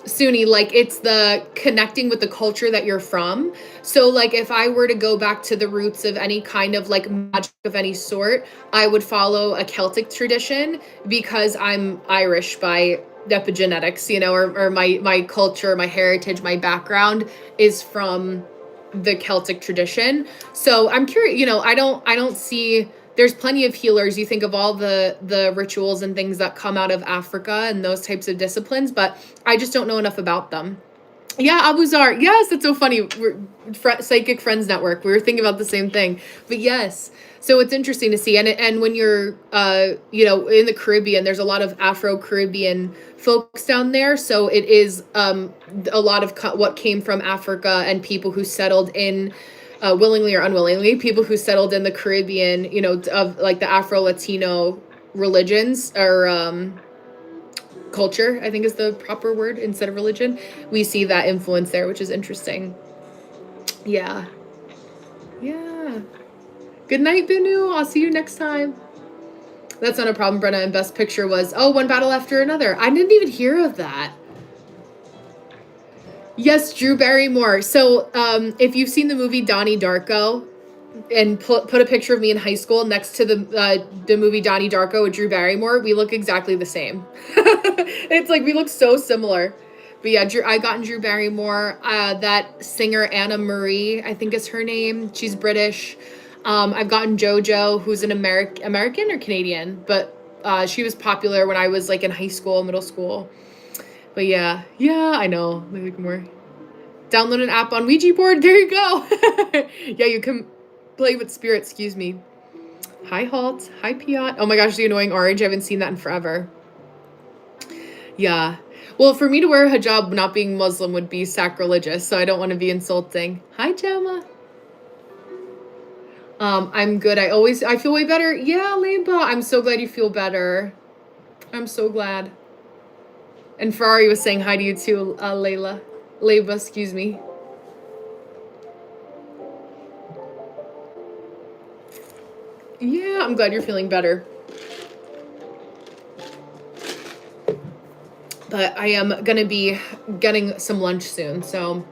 S1: Suni, like it's the connecting with the culture that you're from. So like if I were to go back to the roots of any kind of like magic of any sort, I would follow a Celtic tradition because I'm Irish by epigenetics, you know, or my culture, my heritage, my background is from the Celtic tradition. So I'm curious, you know, I don't see, there's plenty of healers. You think of all the rituals and things that come out of Africa and those types of disciplines, but I just don't know enough about them. Yeah, Abuzar. Yes, that's so funny. We're Psychic Friends Network. We were thinking about the same thing. But yes. So it's interesting to see. And when you're in the Caribbean, there's a lot of Afro-Caribbean folks down there. So it is a lot of what came from Africa and people who settled in willingly or unwillingly, people who settled in the Caribbean, of like the Afro-Latino religions or culture, I think is the proper word instead of religion. We see that influence there, which is interesting. Yeah. Yeah. Good night, Binu. I'll see you next time. That's not a problem, Brenna. And best picture was, one battle after another. I didn't even hear of that. Yes, Drew Barrymore. So if you've seen the movie Donnie Darko, and put a picture of me in high school next to the movie Donnie Darko with Drew Barrymore, we look exactly the same. It's like we look so similar. But yeah, I gotten Drew Barrymore. That singer Anna Marie, I think is her name. She's British. I've gotten JoJo, who's an American or Canadian, but she was popular when I was like in high school, middle school. But yeah, I know. Like more. Download an app on Ouija board. There you go. Yeah, you can play with spirit. Excuse me. Hi, Halt. Hi, Piot. Oh my gosh, the annoying orange. I haven't seen that in forever. Yeah. Well, for me to wear a hijab not being Muslim would be sacrilegious, so I don't want to be insulting. Hi, Gemma. I'm good. I feel way better. Yeah, Leba. I'm so glad you feel better. I'm so glad. And Ferrari was saying hi to you too, Layla. Leba, excuse me. Yeah, I'm glad you're feeling better. But I am gonna be getting some lunch soon, so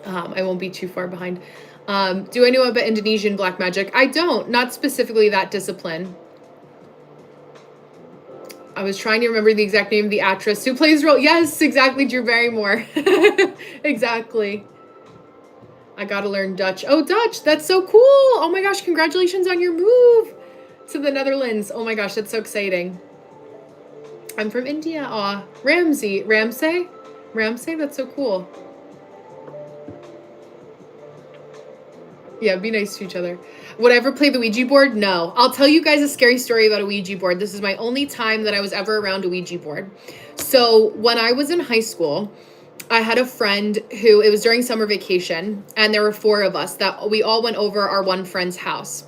S1: I won't be too far behind. Do I know about Indonesian black magic? I don't, not specifically that discipline. I was trying to remember the exact name of the actress who plays role. Yes, exactly, Drew Barrymore. Exactly. I gotta learn Dutch. Oh, Dutch, that's so cool. Oh my gosh, congratulations on your move to the Netherlands. Oh my gosh, that's so exciting. I'm from India. Aw, Ramsey, that's so cool. Yeah, be nice to each other. Would I ever play the Ouija board? No. I'll tell you guys a scary story about a Ouija board. This is my only time that I was ever around a Ouija board. So when I was in high school, I had a friend who, it was during summer vacation, and there were 4 of us that we all went over our one friend's house.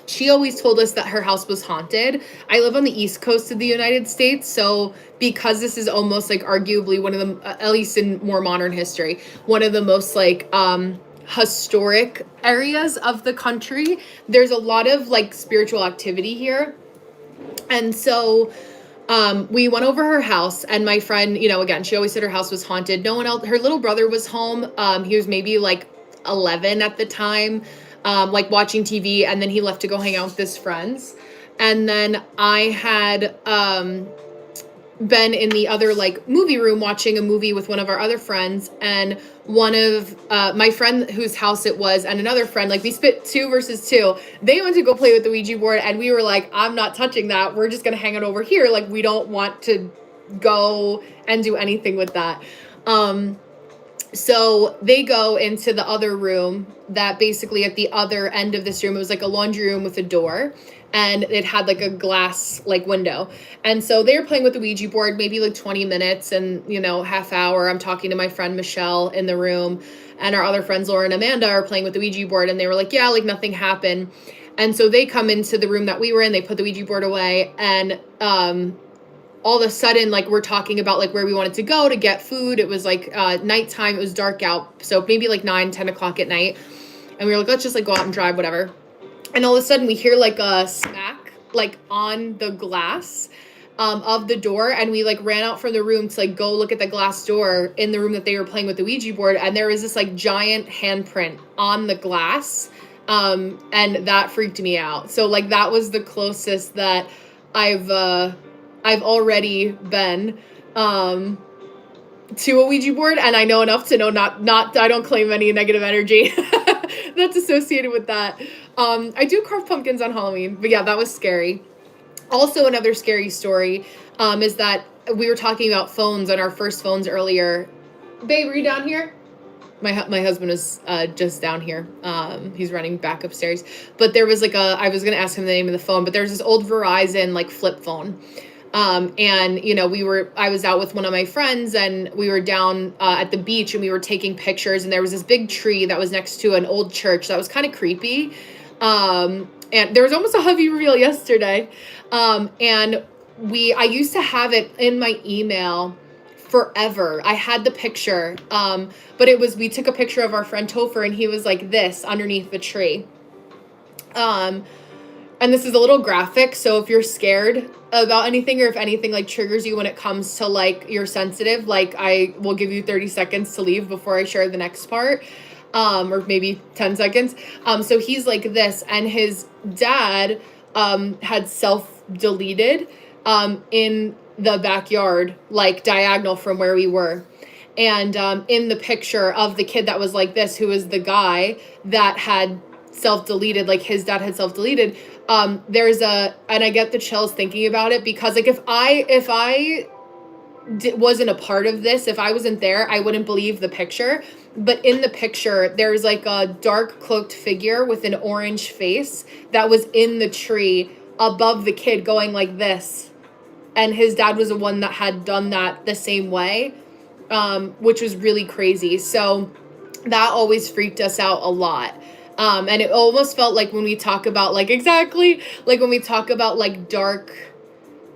S1: She always told us that her house was haunted. I live on the East Coast of the United States, so because this is almost like arguably one of the, at least in more modern history, one of the most like historic areas of the country, there's a lot of like spiritual activity here. And so we went over her house, and my friend, again, she always said her house was haunted. No one else, her little brother was home. He was maybe like 11 at the time, like watching TV, and then he left to go hang out with his friends. And then I had been in the other like movie room watching a movie with one of our other friends, and one of my friend whose house it was and another friend, like we split 2 versus 2. They went to go play with the Ouija board, and we were like, I'm not touching that. We're just gonna hang it over here. Like, we don't want to go and do anything with that. So they go into the other room that basically at the other end of this room, it was like a laundry room with a door, and it had like a glass like window. And so they were playing with the Ouija board, maybe like 20 minutes and, half hour. I'm talking to my friend Michelle in the room, and our other friends, Laura and Amanda, are playing with the Ouija board, and they were like, yeah, like nothing happened. And so they come into the room that we were in, they put the Ouija board away, and all of a sudden, like, we're talking about like where we wanted to go to get food. It was like nighttime, it was dark out, so maybe like 9-10 o'clock at night, and we were like, let's just like go out and drive, whatever. And all of a sudden we hear like a smack like on the glass of the door, and we like ran out from the room to like go look at the glass door in the room that they were playing with the Ouija board, and there was this like giant handprint on the glass, and that freaked me out. So like that was the closest that I've already been to a Ouija board, and I know enough to know not I don't claim any negative energy that's associated with that. I do carve pumpkins on Halloween, but yeah, that was scary. Also, another scary story is that we were talking about phones on our first phones earlier. Babe, are you down here? My husband is just down here. He's running back upstairs. But there was like I was gonna ask him the name of the phone, but there's this old Verizon like flip phone. And you know, I was out with one of my friends and we were down at the beach and we were taking pictures, and there was this big tree that was next to an old church that was kind of creepy. And there was almost a hubby reveal yesterday. And I used to have it in my email forever. I had the picture, but we took a picture of our friend Topher and he was like this underneath the tree. And this is a little graphic, so if you're scared about anything or if anything like triggers you when it comes to like you're sensitive, like I will give you 30 seconds to leave before I share the next part, or maybe 10 seconds. So he's like this, and his dad had self-deleted in the backyard, like diagonal from where we were. And in the picture of the kid that was like this, who was the guy that had self-deleted, like his dad had self-deleted, and I get the chills thinking about it, because like if I wasn't a part of this, if I wasn't there, I wouldn't believe the picture. But in the picture, there's like a dark cloaked figure with an orange face that was in the tree above the kid going like this. And his dad was the one that had done that the same way, which was really crazy. So that always freaked us out a lot. And it almost felt like when we talk about like when we talk about like dark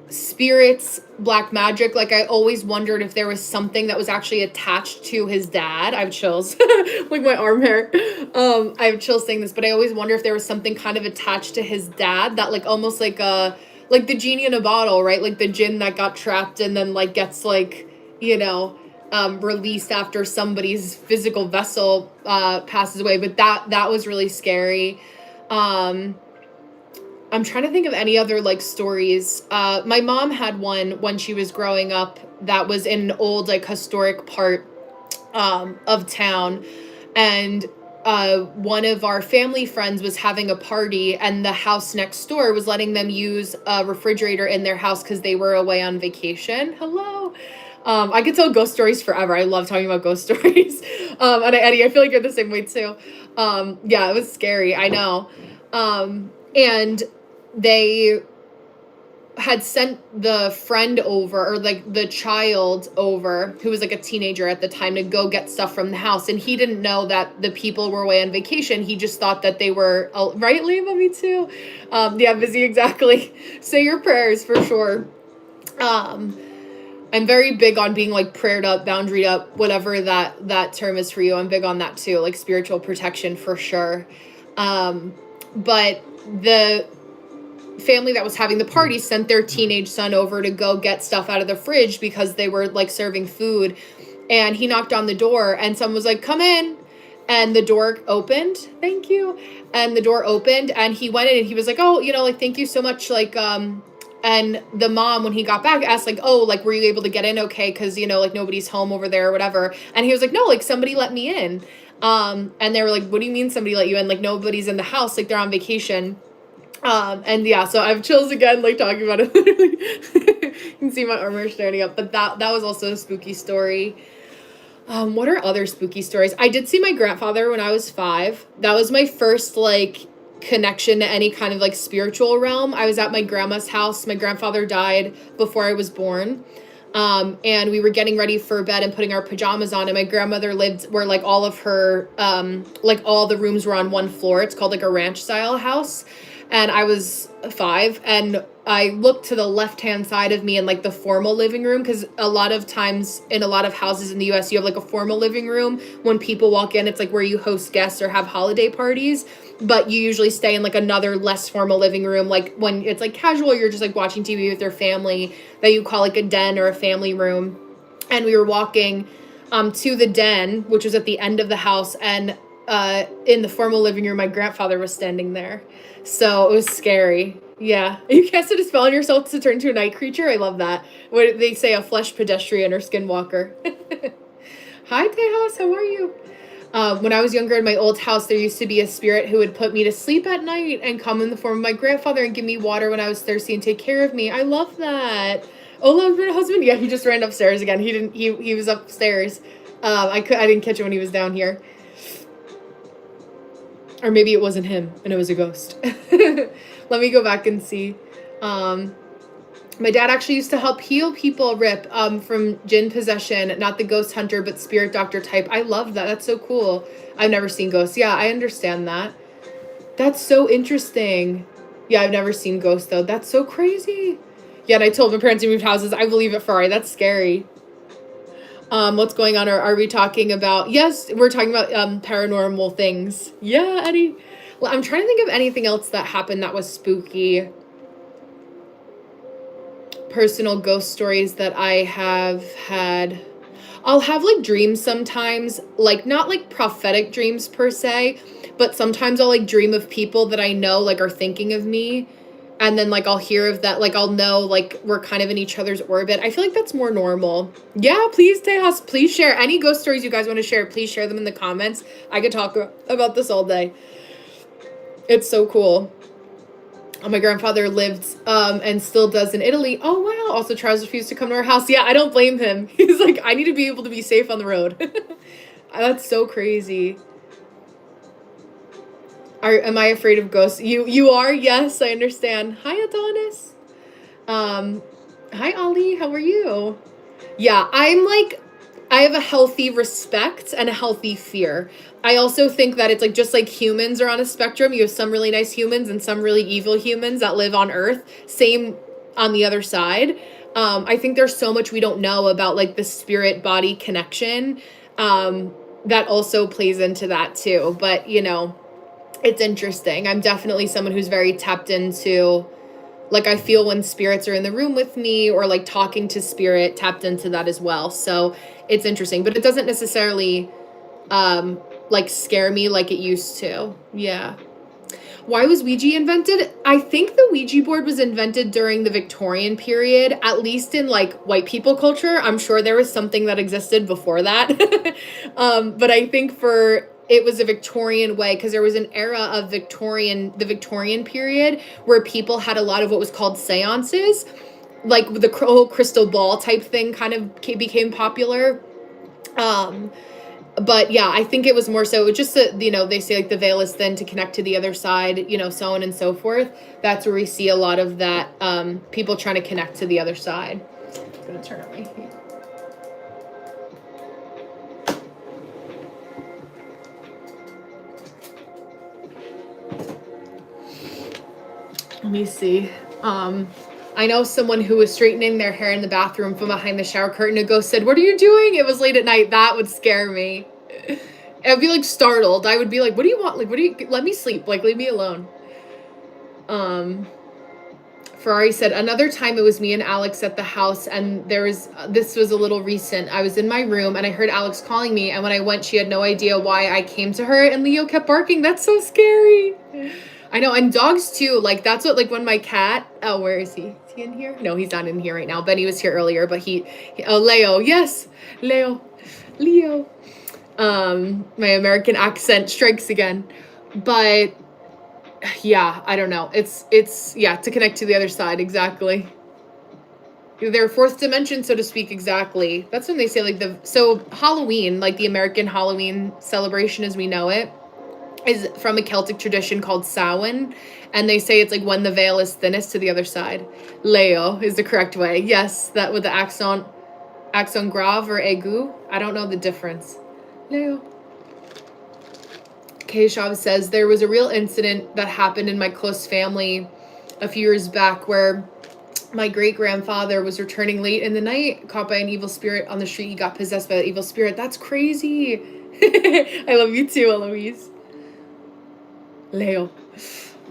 S1: spirits, black magic, like I always wondered if there was something that was actually attached to his dad. I have chills, like my arm hair. I have chills saying this, but I always wonder if there was something kind of attached to his dad that like almost like the genie in a bottle, right? Like the djinn that got trapped and then like gets like, you know, released after somebody's physical vessel passes away. But that was really scary. I'm trying to think of any other like stories. My mom had one when she was growing up that was in an old like historic part of town, and one of our family friends was having a party, and the house next door was letting them use a refrigerator in their house because they were away on vacation. Hello. I could tell ghost stories forever. I love talking about ghost stories. And Eddie, I feel like you're the same way too. Yeah, it was scary. I know. And they had sent the friend over, or like the child over, who was like a teenager at the time, to go get stuff from the house. And he didn't know that the people were away on vacation. He just thought that they were, right, Liam? Me too. Yeah, busy, exactly. Say your prayers for sure. I'm very big on being like prayed up, boundaried up, whatever that term is for you. I'm big on that too, like spiritual protection for sure. But the family that was having the party sent their teenage son over to go get stuff out of the fridge because they were like serving food. And he knocked on the door and someone was like, "Come in." And the door opened. Thank you. And the door opened and he went in and he was like, "Oh, you know, like, thank you so much." Like, and the mom, when he got back, asked like, "Oh, like, were you able to get in okay? Because, you know, like, nobody's home over there or whatever." And he was like, "No, like, somebody let me in." And they were like, "What do you mean somebody let you in? Like, nobody's in the house. Like, they're on vacation." And yeah, so I have chills again, like, talking about it. Literally. You can see my arm hair standing up. But that was also a spooky story. What are other spooky stories? I did see my grandfather when I was 5. That was my first, like, connection to any kind of, like, spiritual realm. I was at my grandma's house. My grandfather died before I was born. And we were getting ready for bed and putting our pajamas on, and my grandmother lived where, like, all of her, like, all the rooms were on one floor. It's called, like, a ranch-style house. And I was 5, and I looked to the left-hand side of me in, like, the formal living room, because a lot of times in a lot of houses in the U.S., you have, like, a formal living room. When people walk in, it's, like, where you host guests or have holiday parties, but you usually stay in, like, another less formal living room, like, when it's, like, casual, you're just, like, watching TV with your family, that you call, like, a den or a family room. And we were walking to the den, which was at the end of the house, and in the formal living room, my grandfather was standing there. So it was scary. Yeah. You casted a spell on yourself to turn into a night creature. I love that. What they say, a flesh pedestrian or skinwalker. Hi, Tejas. How are you? When I was younger in my old house, there used to be a spirit who would put me to sleep at night and come in the form of my grandfather and give me water when I was thirsty and take care of me. I love that. Ola's husband? Yeah, he just ran upstairs again. He was upstairs. I didn't catch it when he was down here. Or maybe it wasn't him and it was a ghost. Let me go back and see. My dad actually used to help heal people, Rip, from jinn possession, not the ghost hunter, but spirit doctor type. I love that. That's so cool. I've never seen ghosts. Yeah, I understand that. That's so interesting. Yeah, I've never seen ghosts, though. That's so crazy. Yeah, and I told my parents to move houses. I believe it, Ferrari. That's scary. What's going on? Are we talking about... Yes, we're talking about paranormal things. Yeah, Eddie. Well, I'm trying to think of anything else that happened that was spooky. Personal ghost stories that I have had. I'll have like dreams sometimes, like not like prophetic dreams per se, but sometimes I'll like dream of people that I know like are thinking of me. And then like I'll hear of that, like I'll know like we're kind of in each other's orbit. I feel like that's more normal. Yeah, please, Tejas, please share any ghost stories you guys want to share. Please share them in the comments. I could talk about this all day. It's so cool. My grandfather lived and still does in Italy. Oh, wow. Also tries to refuse to come to our house. Yeah, I don't blame him. He's like, I need to be able to be safe on the road. That's so crazy. Am I afraid of ghosts? You are? Yes, I understand. Hi, Adonis. Hi, Ollie. How are you? Yeah, I have a healthy respect and a healthy fear. I also think that it's like just like humans are on a spectrum. You have some really nice humans and some really evil humans that live on Earth. Same on the other side. I think there's so much we don't know about like the spirit body connection that also plays into that too. But, you know, it's interesting. I'm definitely someone who's very tapped into, like, I feel when spirits are in the room with me or like talking to spirit, tapped into that as well. So it's interesting, but it doesn't necessarily like scare me like it used to. Yeah. Why was Ouija invented? I think the Ouija board was invented during the Victorian period, at least in like white people culture. I'm sure there was something that existed before that. But I think it was a Victorian way because there was an era of the Victorian period where people had a lot of what was called seances, like the whole crystal ball type thing kind of became popular. But yeah, I think it was more so just that, you know, they say like the veil is thin to connect to the other side, you know, so on and so forth. That's where we see a lot of that, people trying to connect to the other side. I'm gonna turn it right here. Let me see. I know someone who was straightening their hair in the bathroom from behind the shower curtain. A ghost said, "What are you doing?" It was late at night. That would scare me. I'd be like startled. I would be like, "What do you want? Like, let me sleep. Like, leave me alone." Ferrari said, another time it was me and Alex at the house, and this was a little recent. I was in my room and I heard Alex calling me, and when I went, she had no idea why I came to her, and Leo kept barking. That's so scary. I know, and dogs too. Like, that's what, like, when my cat, oh, where is he? Is he in here? No, he's not in here right now. Benny was here earlier, but Leo, yes, Leo. My American accent strikes again. But, yeah, I don't know. It's, yeah, to connect to the other side, exactly. Their fourth dimension, so to speak, exactly. That's when they say, like, so Halloween, like the American Halloween celebration as we know it, is from a Celtic tradition called Samhain, and they say it's like when the veil is thinnest to the other side. Leo is the correct way. Yes, that with the accent grave or aigu. I don't know the difference. Leo. Keshav says, there was a real incident that happened in my close family a few years back where my great-grandfather was returning late in the night, caught by an evil spirit on the street. He got possessed by the evil spirit. That's crazy. I love you too, Eloise. Leo.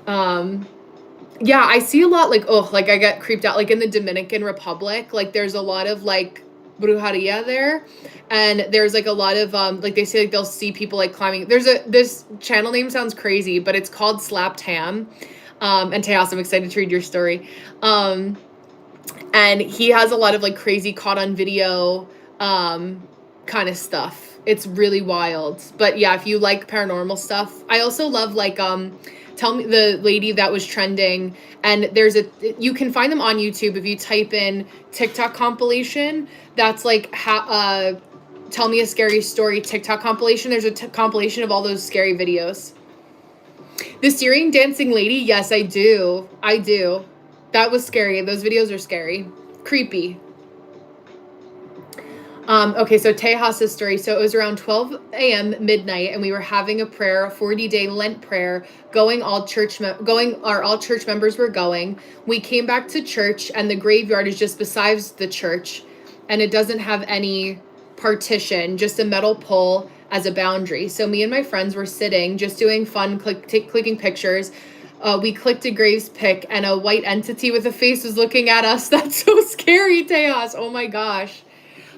S1: Yeah, I see a lot, like, I get creeped out, like, in the Dominican Republic, like, there's a lot of, like, brujeria there, and there's, like, a lot of, like, they say, like, they'll see people, like, climbing, this channel name sounds crazy, but it's called Slapped Ham, and Tejas, I'm excited to read your story, and he has a lot of, like, crazy caught on video, kind of stuff. It's really wild. But yeah, if you like paranormal stuff, I also love, like, tell me the lady that was trending, and you can find them on YouTube if you type in TikTok compilation. That's like Tell Me a Scary Story TikTok compilation. There's a compilation of all those scary videos. The Syrian dancing lady, yes, I do. I do. That was scary. Those videos are scary. Creepy. Okay, so Tejas' story. So it was around 12 a.m. midnight, and we were having a prayer, a 40-day Lent prayer. All church members were going. We came back to church, and the graveyard is just besides the church, and it doesn't have any partition, just a metal pole as a boundary. So me and my friends were sitting, just doing fun, clicking pictures. We clicked a graves pic, and a white entity with a face was looking at us. That's so scary, Tejas. Oh my gosh.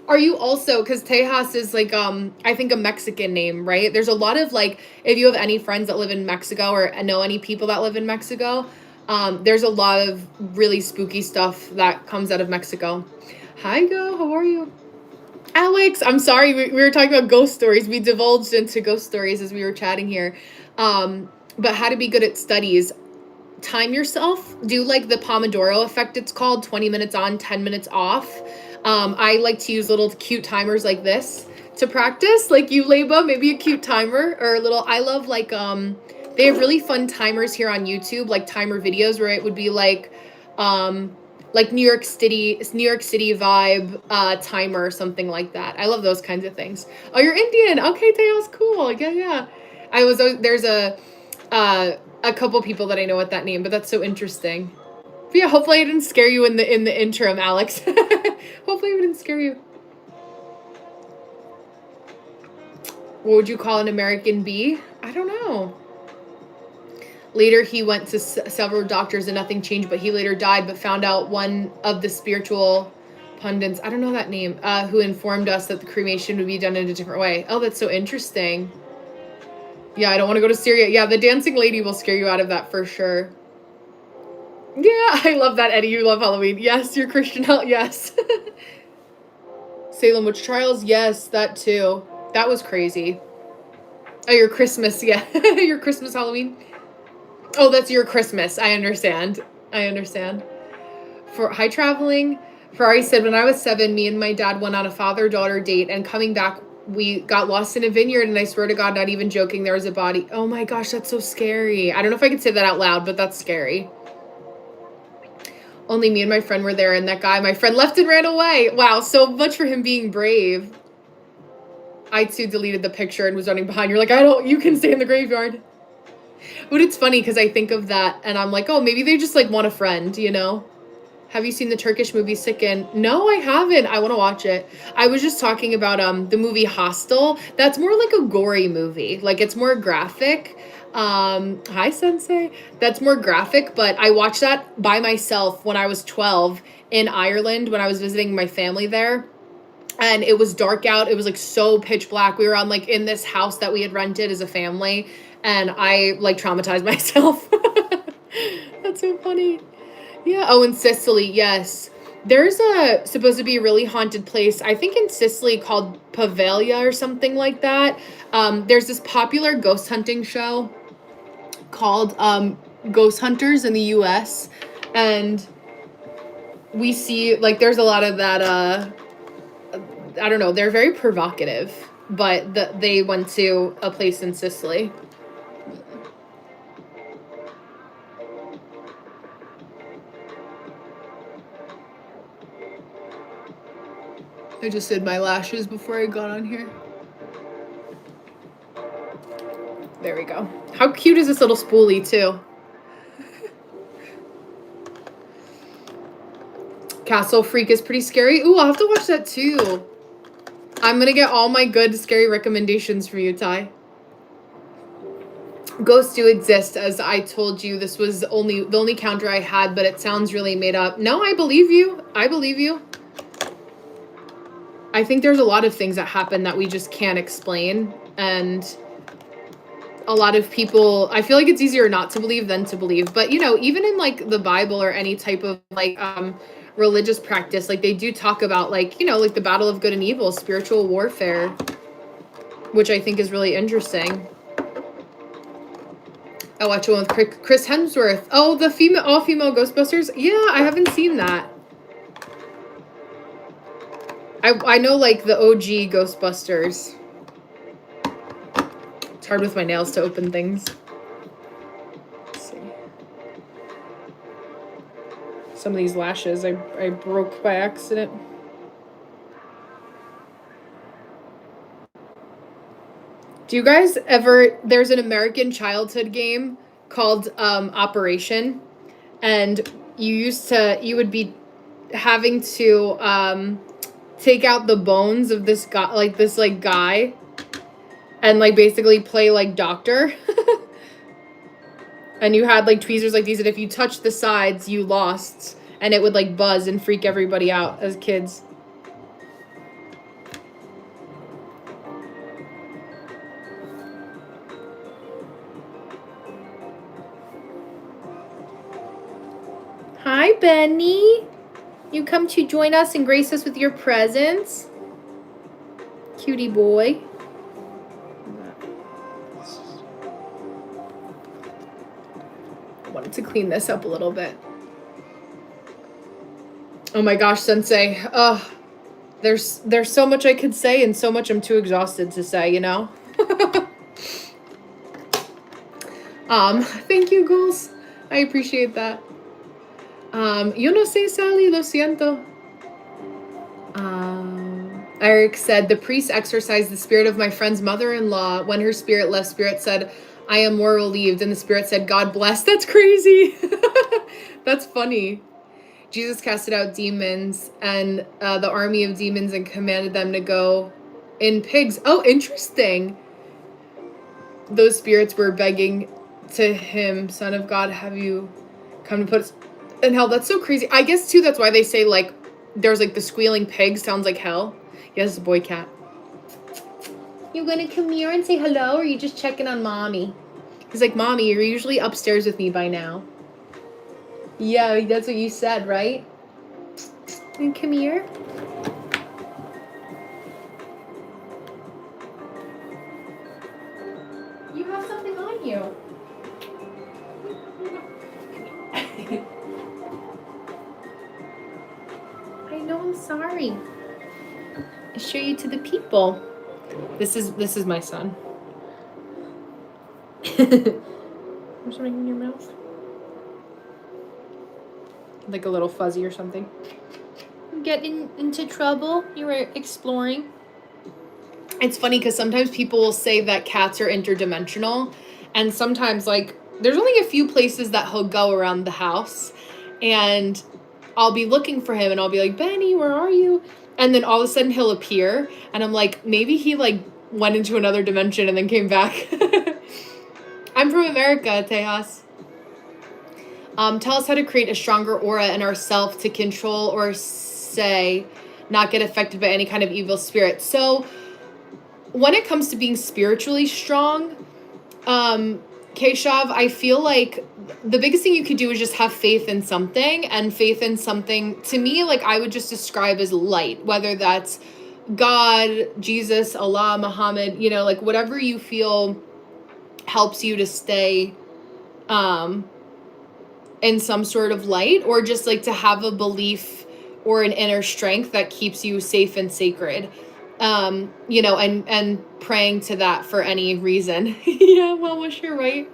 S1: Are you also, because Tejas is like, I think a Mexican name, right? There's a lot of like, if you have any friends that live in Mexico or know any people that live in Mexico, there's a lot of really spooky stuff that comes out of Mexico. Hi, Go, how are you? Alex, I'm sorry, we were talking about ghost stories. We divulged into ghost stories as we were chatting here. But how to be good at studies. Time yourself. Do like the Pomodoro effect, it's called, 20 minutes on, 10 minutes off. I like to use little cute timers like this to practice, like you, Leba, maybe a cute timer or a little, I love like, they have really fun timers here on YouTube, like timer videos where it would be like New York City vibe, timer or something like that. I love those kinds of things. Oh, you're Indian. Okay, Teo's cool. Yeah. There's a couple people that I know with that name, but that's so interesting. But yeah, hopefully I didn't scare you in the interim, Alex. Hopefully I didn't scare you. What would you call an American bee? I don't know. Later, he went to several doctors and nothing changed, but he later died, but found out one of the spiritual pundits, I don't know that name, who informed us that the cremation would be done in a different way. Oh, that's so interesting. Yeah, I don't want to go to Syria. Yeah, the dancing lady will scare you out of that for sure. Yeah, I love that, Eddie. You love Halloween. Yes, you're Christian. Yes. Salem Witch Trials. Yes, that too. That was crazy. Oh, your Christmas. Yeah. Your Christmas Halloween. Oh, that's your Christmas. I understand. For high traveling, Ferrari said, when I was 7, me and my dad went on a father-daughter date, and coming back, we got lost in a vineyard, and I swear to God, not even joking, there was a body. Oh my gosh, that's so scary. I don't know if I could say that out loud, but that's scary. Only me and my friend were there, and that guy, my friend, left and ran away. Wow, so much for him being brave. I too deleted the picture and was running behind. You're like, you can stay in the graveyard. But it's funny because I think of that and I'm like, oh, maybe they just like want a friend, you know? Have you seen the Turkish movie Sicken? No, I haven't. I want to watch it. I was just talking about the movie Hostel. That's more like a gory movie. Like it's more graphic. Hi Sensei. That's more graphic, but I watched that by myself when I was 12 in Ireland when I was visiting my family there. And it was dark out. It was like so pitch black. We were on like in this house that we had rented as a family. And I like traumatized myself. That's so funny. Yeah. Oh, in Sicily. Yes. There's supposed to be a really haunted place, I think in Sicily, called Pavaglia or something like that. There's this popular ghost hunting show called Ghost Hunters in the US. And we see like there's a lot of that I don't know, they're very provocative, but they went to a place in Sicily. I just did my lashes before I got on here. There we go. How cute is this little spoolie too? Castle Freak is pretty scary. Ooh, I'll have to watch that too. I'm gonna get all my good scary recommendations from you, Ty. Ghosts do exist, as I told you. This was the only counter I had, but it sounds really made up. No, I believe you. I believe you. I think there's a lot of things that happen that we just can't explain, and a lot of people, I feel like it's easier not to believe than to believe. But, you know, even in like the Bible or any type of like religious practice, like they do talk about like, you know, like the battle of good and evil, spiritual warfare, which I think is really interesting. I watch one with Chris Hemsworth. Oh, the all-female Ghostbusters? Yeah, I haven't seen that. I know like the OG Ghostbusters. It's hard with my nails to open things. Let's see. Some of these lashes I broke by accident. Do you guys ever, there's an American childhood game called Operation, and you would be having to take out the bones of this guy and like basically play like doctor. And you had like tweezers like these, and if you touched the sides you lost, and it would like buzz and freak everybody out as kids. Hi, Benny. You come to join us and grace us with your presence. Cutie boy. I wanted to clean this up a little bit. Oh my gosh, Sensei. There's so much I could say and so much I'm too exhausted to say, you know? Thank you, Ghouls. I appreciate that. Yo no sé, Sally, lo siento. Eric said, the priest exorcised the spirit of my friend's mother-in-law. When her spirit left, spirit said, I am more relieved. And the spirit said, God bless. That's crazy. That's funny. Jesus casted out demons and the army of demons and commanded them to go in pigs. Oh, interesting. Those spirits were begging to him, Son of God, have you come to put us in hell? That's so crazy. I guess, too, that's why they say, like, there's, like, the squealing pig sounds like hell. Yes, it's a boy cat. You gonna come here and say hello, or are you just checking on Mommy? He's like, Mommy, you're usually upstairs with me by now. Yeah, that's what you said, right? And come here. You have something on you. I know, I'm sorry. I'll show you to the people. This is my son. What's something in your mouth? Like a little fuzzy or something. Getting into trouble? You were exploring? It's funny because sometimes people will say that cats are interdimensional, and sometimes, like, there's only a few places that he'll go around the house, and I'll be looking for him, and I'll be like, Benny, where are you? And then all of a sudden he'll appear, and I'm like, maybe he, like, went into another dimension and then came back. I'm from America, Tejas. Tell us how to create a stronger aura in ourselves to control or say, not get affected by any kind of evil spirit. So when it comes to being spiritually strong, Keshav, I feel like the biggest thing you could do is just have faith in something, and faith in something, to me, like, I would just describe as light, whether that's God, Jesus, Allah, Muhammad, you know, like, whatever you feel helps you to stay, in some sort of light, or just like to have a belief or an inner strength that keeps you safe and sacred. You know, and praying to that for any reason. Yeah, well, wish you're right.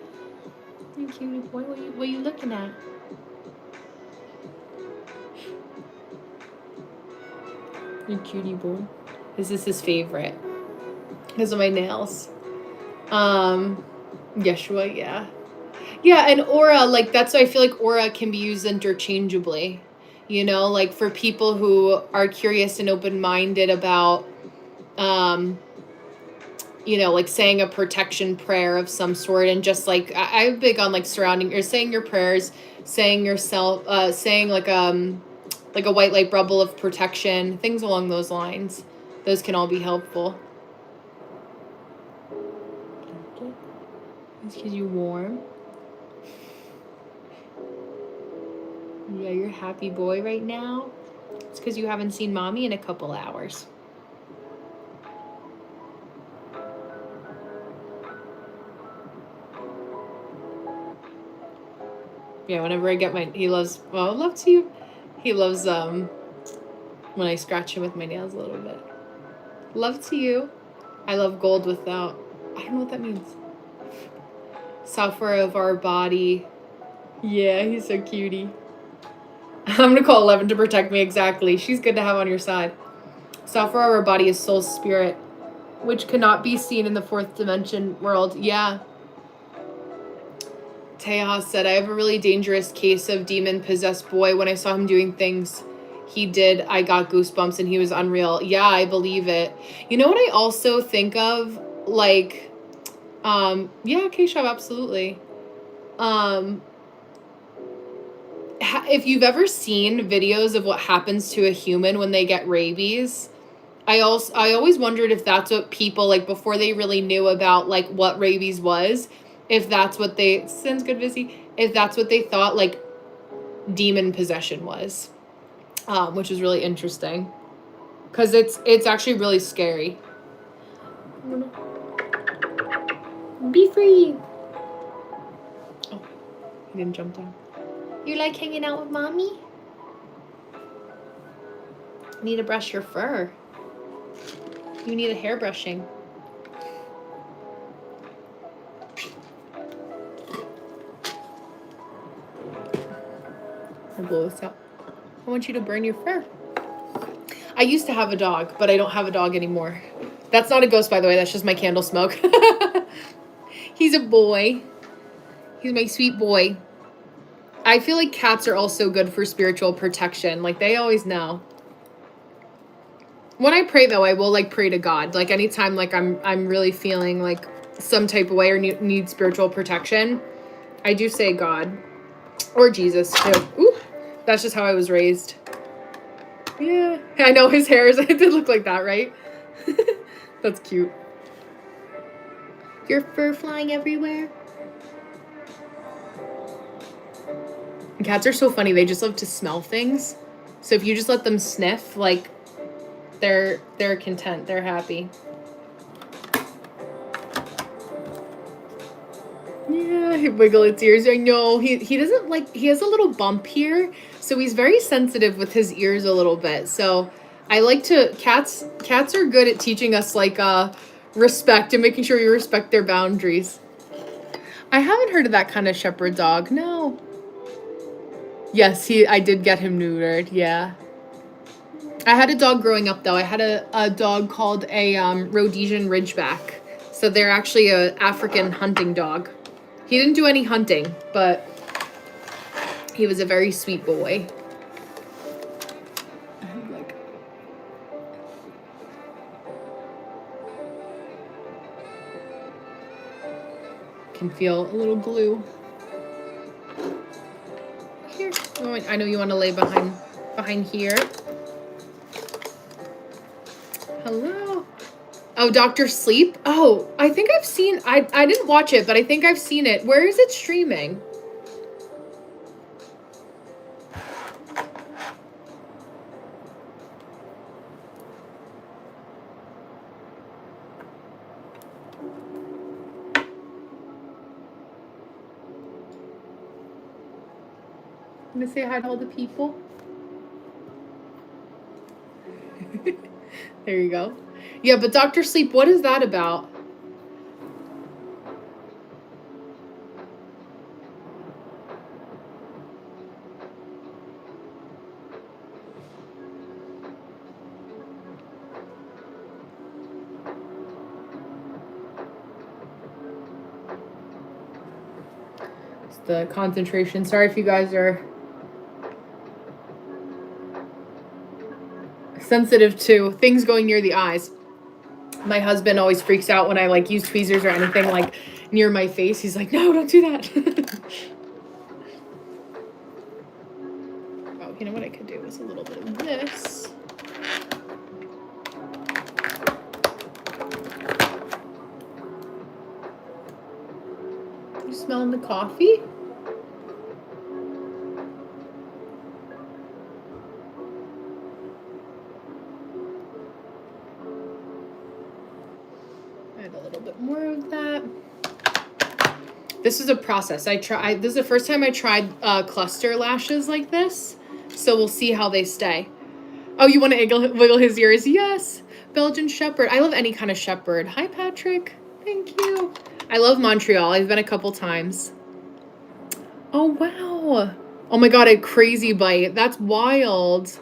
S1: Thank you. What are you looking at? You cutie boy. This is his favorite. Because of my nails. Yeshua, yeah. Yeah, and aura, like, that's why I feel like aura can be used interchangeably. You know, like, for people who are curious and open-minded about, you know, like, saying a protection prayer of some sort, and just, like, I'm big on, like, surrounding, or saying your prayers, saying yourself, saying, like a white light bubble of protection, things along those lines. Those can all be helpful. It's because you're warm. Yeah, you're a happy boy right now. It's because you haven't seen Mommy in a couple hours. Yeah, whenever I get my, he loves, well, love to you. He loves, when I scratch him with my nails a little bit. Love to you. I love gold without, I don't know what that means. Software of our body. Yeah, he's so cutie. I'm gonna call 11 to protect me, exactly. She's good to have on your side. Software of our body is soul spirit, which cannot be seen in the fourth dimension world. Yeah. Tejas said, I have a really dangerous case of demon-possessed boy. When I saw him doing things he did, I got goosebumps and he was unreal. Yeah, I believe it. You know what I also think of? Like, yeah, Keshav, absolutely. If you've ever seen videos of what happens to a human when they get rabies, I always wondered if that's what people, like, before they really knew about, like, what rabies was, if that's what they, sounds good, Vizzy, if that's what they thought, like, demon possession was, which is really interesting, because it's actually really scary. Be free. Oh, he didn't jump down. You like hanging out with mommy? Need to brush your fur. You need a hair brushing. I'll blow this out. I want you to burn your fur. I used to have a dog, but I don't have a dog anymore. That's not a ghost, by the way. That's just my candle smoke. He's a boy. He's my sweet boy. I feel like cats are also good for spiritual protection. Like, they always know. When I pray, though, I will, like, pray to God. Like, anytime, like, I'm really feeling, like, some type of way or need spiritual protection, I do say God. Or Jesus, too. Ooh, that's just how I was raised. Yeah. I know his hair is, it did look like that, right? That's cute. Your fur flying everywhere. And cats are so funny. They just love to smell things. So if you just let them sniff, like, they're content. They're happy. Yeah, he wiggle its ears. I know. He doesn't like, he has a little bump here. So he's very sensitive with his ears a little bit. So I like to, cats are good at teaching us, like, respect and making sure you respect their boundaries. I haven't heard of that kind of shepherd dog. No. Yes, I did get him neutered. Yeah. I had a dog growing up, though. I had a dog called a Rhodesian Ridgeback. So they're actually a African hunting dog. He didn't do any hunting, but he was a very sweet boy. Can feel a little glue. Here. Oh, I know you want to lay behind here. Hello. Oh, Dr. Sleep? Oh, I think I've seen, I didn't watch it, but I think I've seen it. Where is it streaming? I'm gonna say hi to all the people. There you go. Yeah, but Dr. Sleep, what is that about? It's the concentration. Sorry if you guys are sensitive to things going near the eyes. My husband always freaks out when I, like, use tweezers or anything, like, near my face. He's like, no, don't do that. Oh, you know what I could do is a little bit of this. You smelling the coffee? More of that. This is a process. This is the first time I tried cluster lashes like this, so we'll see how they stay. Oh, you want to wiggle his ears? Yes. Belgian Shepherd. I love any kind of shepherd. Hi, Patrick. Thank you. I love Montreal. I've been a couple times. Oh, wow. Oh my God, a crazy bite. That's wild.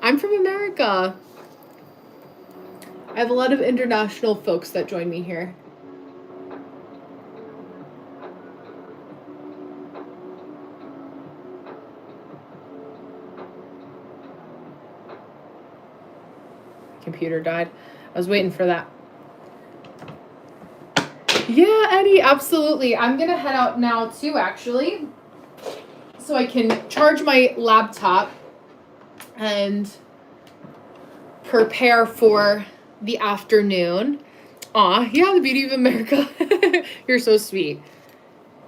S1: I'm from America. I have a lot of international folks that join me here. Computer died. I was waiting for that. Yeah, Eddie, absolutely. I'm gonna head out now too, actually, so I can charge my laptop and prepare for the afternoon. Aw, yeah, the beauty of America. You're so sweet.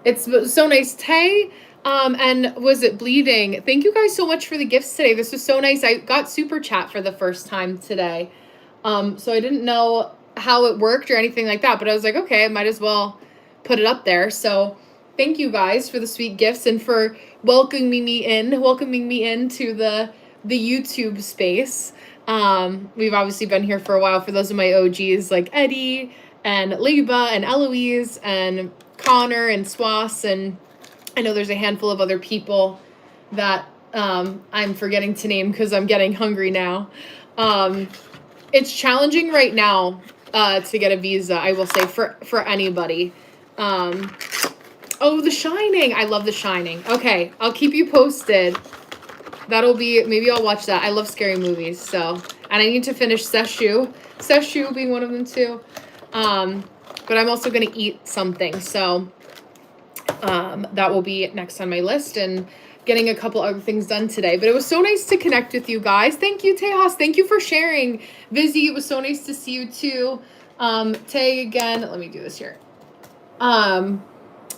S1: It's so nice. Tay, and was it Bleeding? Thank you guys so much for the gifts today. This was so nice. I got super chat for the first time today. So I didn't know how it worked or anything like that, but I was like, okay, I might as well put it up there. So thank you guys for the sweet gifts and for welcoming me into the YouTube space. We've obviously been here for a while. For those of my OGs like Eddie and Leba and Eloise and Connor and Swass, and I know there's a handful of other people that I'm forgetting to name because I'm getting hungry now. It's challenging right now to get a visa, I will say, for anybody. Oh, The Shining. I love The Shining. Okay, I'll keep you posted. That'll be, maybe I'll watch that. I love scary movies, so. And I need to finish Seshu. Seshu being one of them too. But I'm also going to eat something, so that will be next on my list, and getting a couple other things done today. But it was so nice to connect with you guys. Thank you, Tejas. Thank you for sharing. Vizzy, it was so nice to see you too. Tay, again, let me do this here.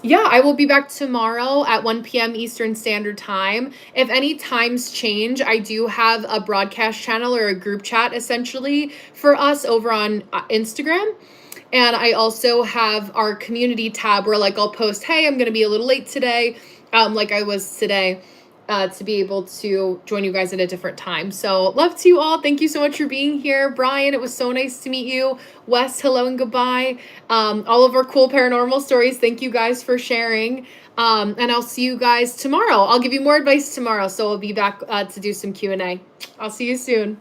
S1: Yeah, I will be back tomorrow at 1 p.m. Eastern Standard Time. If any times change, I do have a broadcast channel or a group chat essentially for us over on Instagram. And I also have our community tab where like I'll post, hey, I'm going to be a little late today, like I was today, to be able to join you guys at a different time. So love to you all. Thank you so much for being here. Brian, it was so nice to meet you. Wes, hello and goodbye. All of our cool paranormal stories. Thank you guys for sharing. And I'll see you guys tomorrow. I'll give you more advice tomorrow. So I'll be back to do some Q&A. I'll see you soon.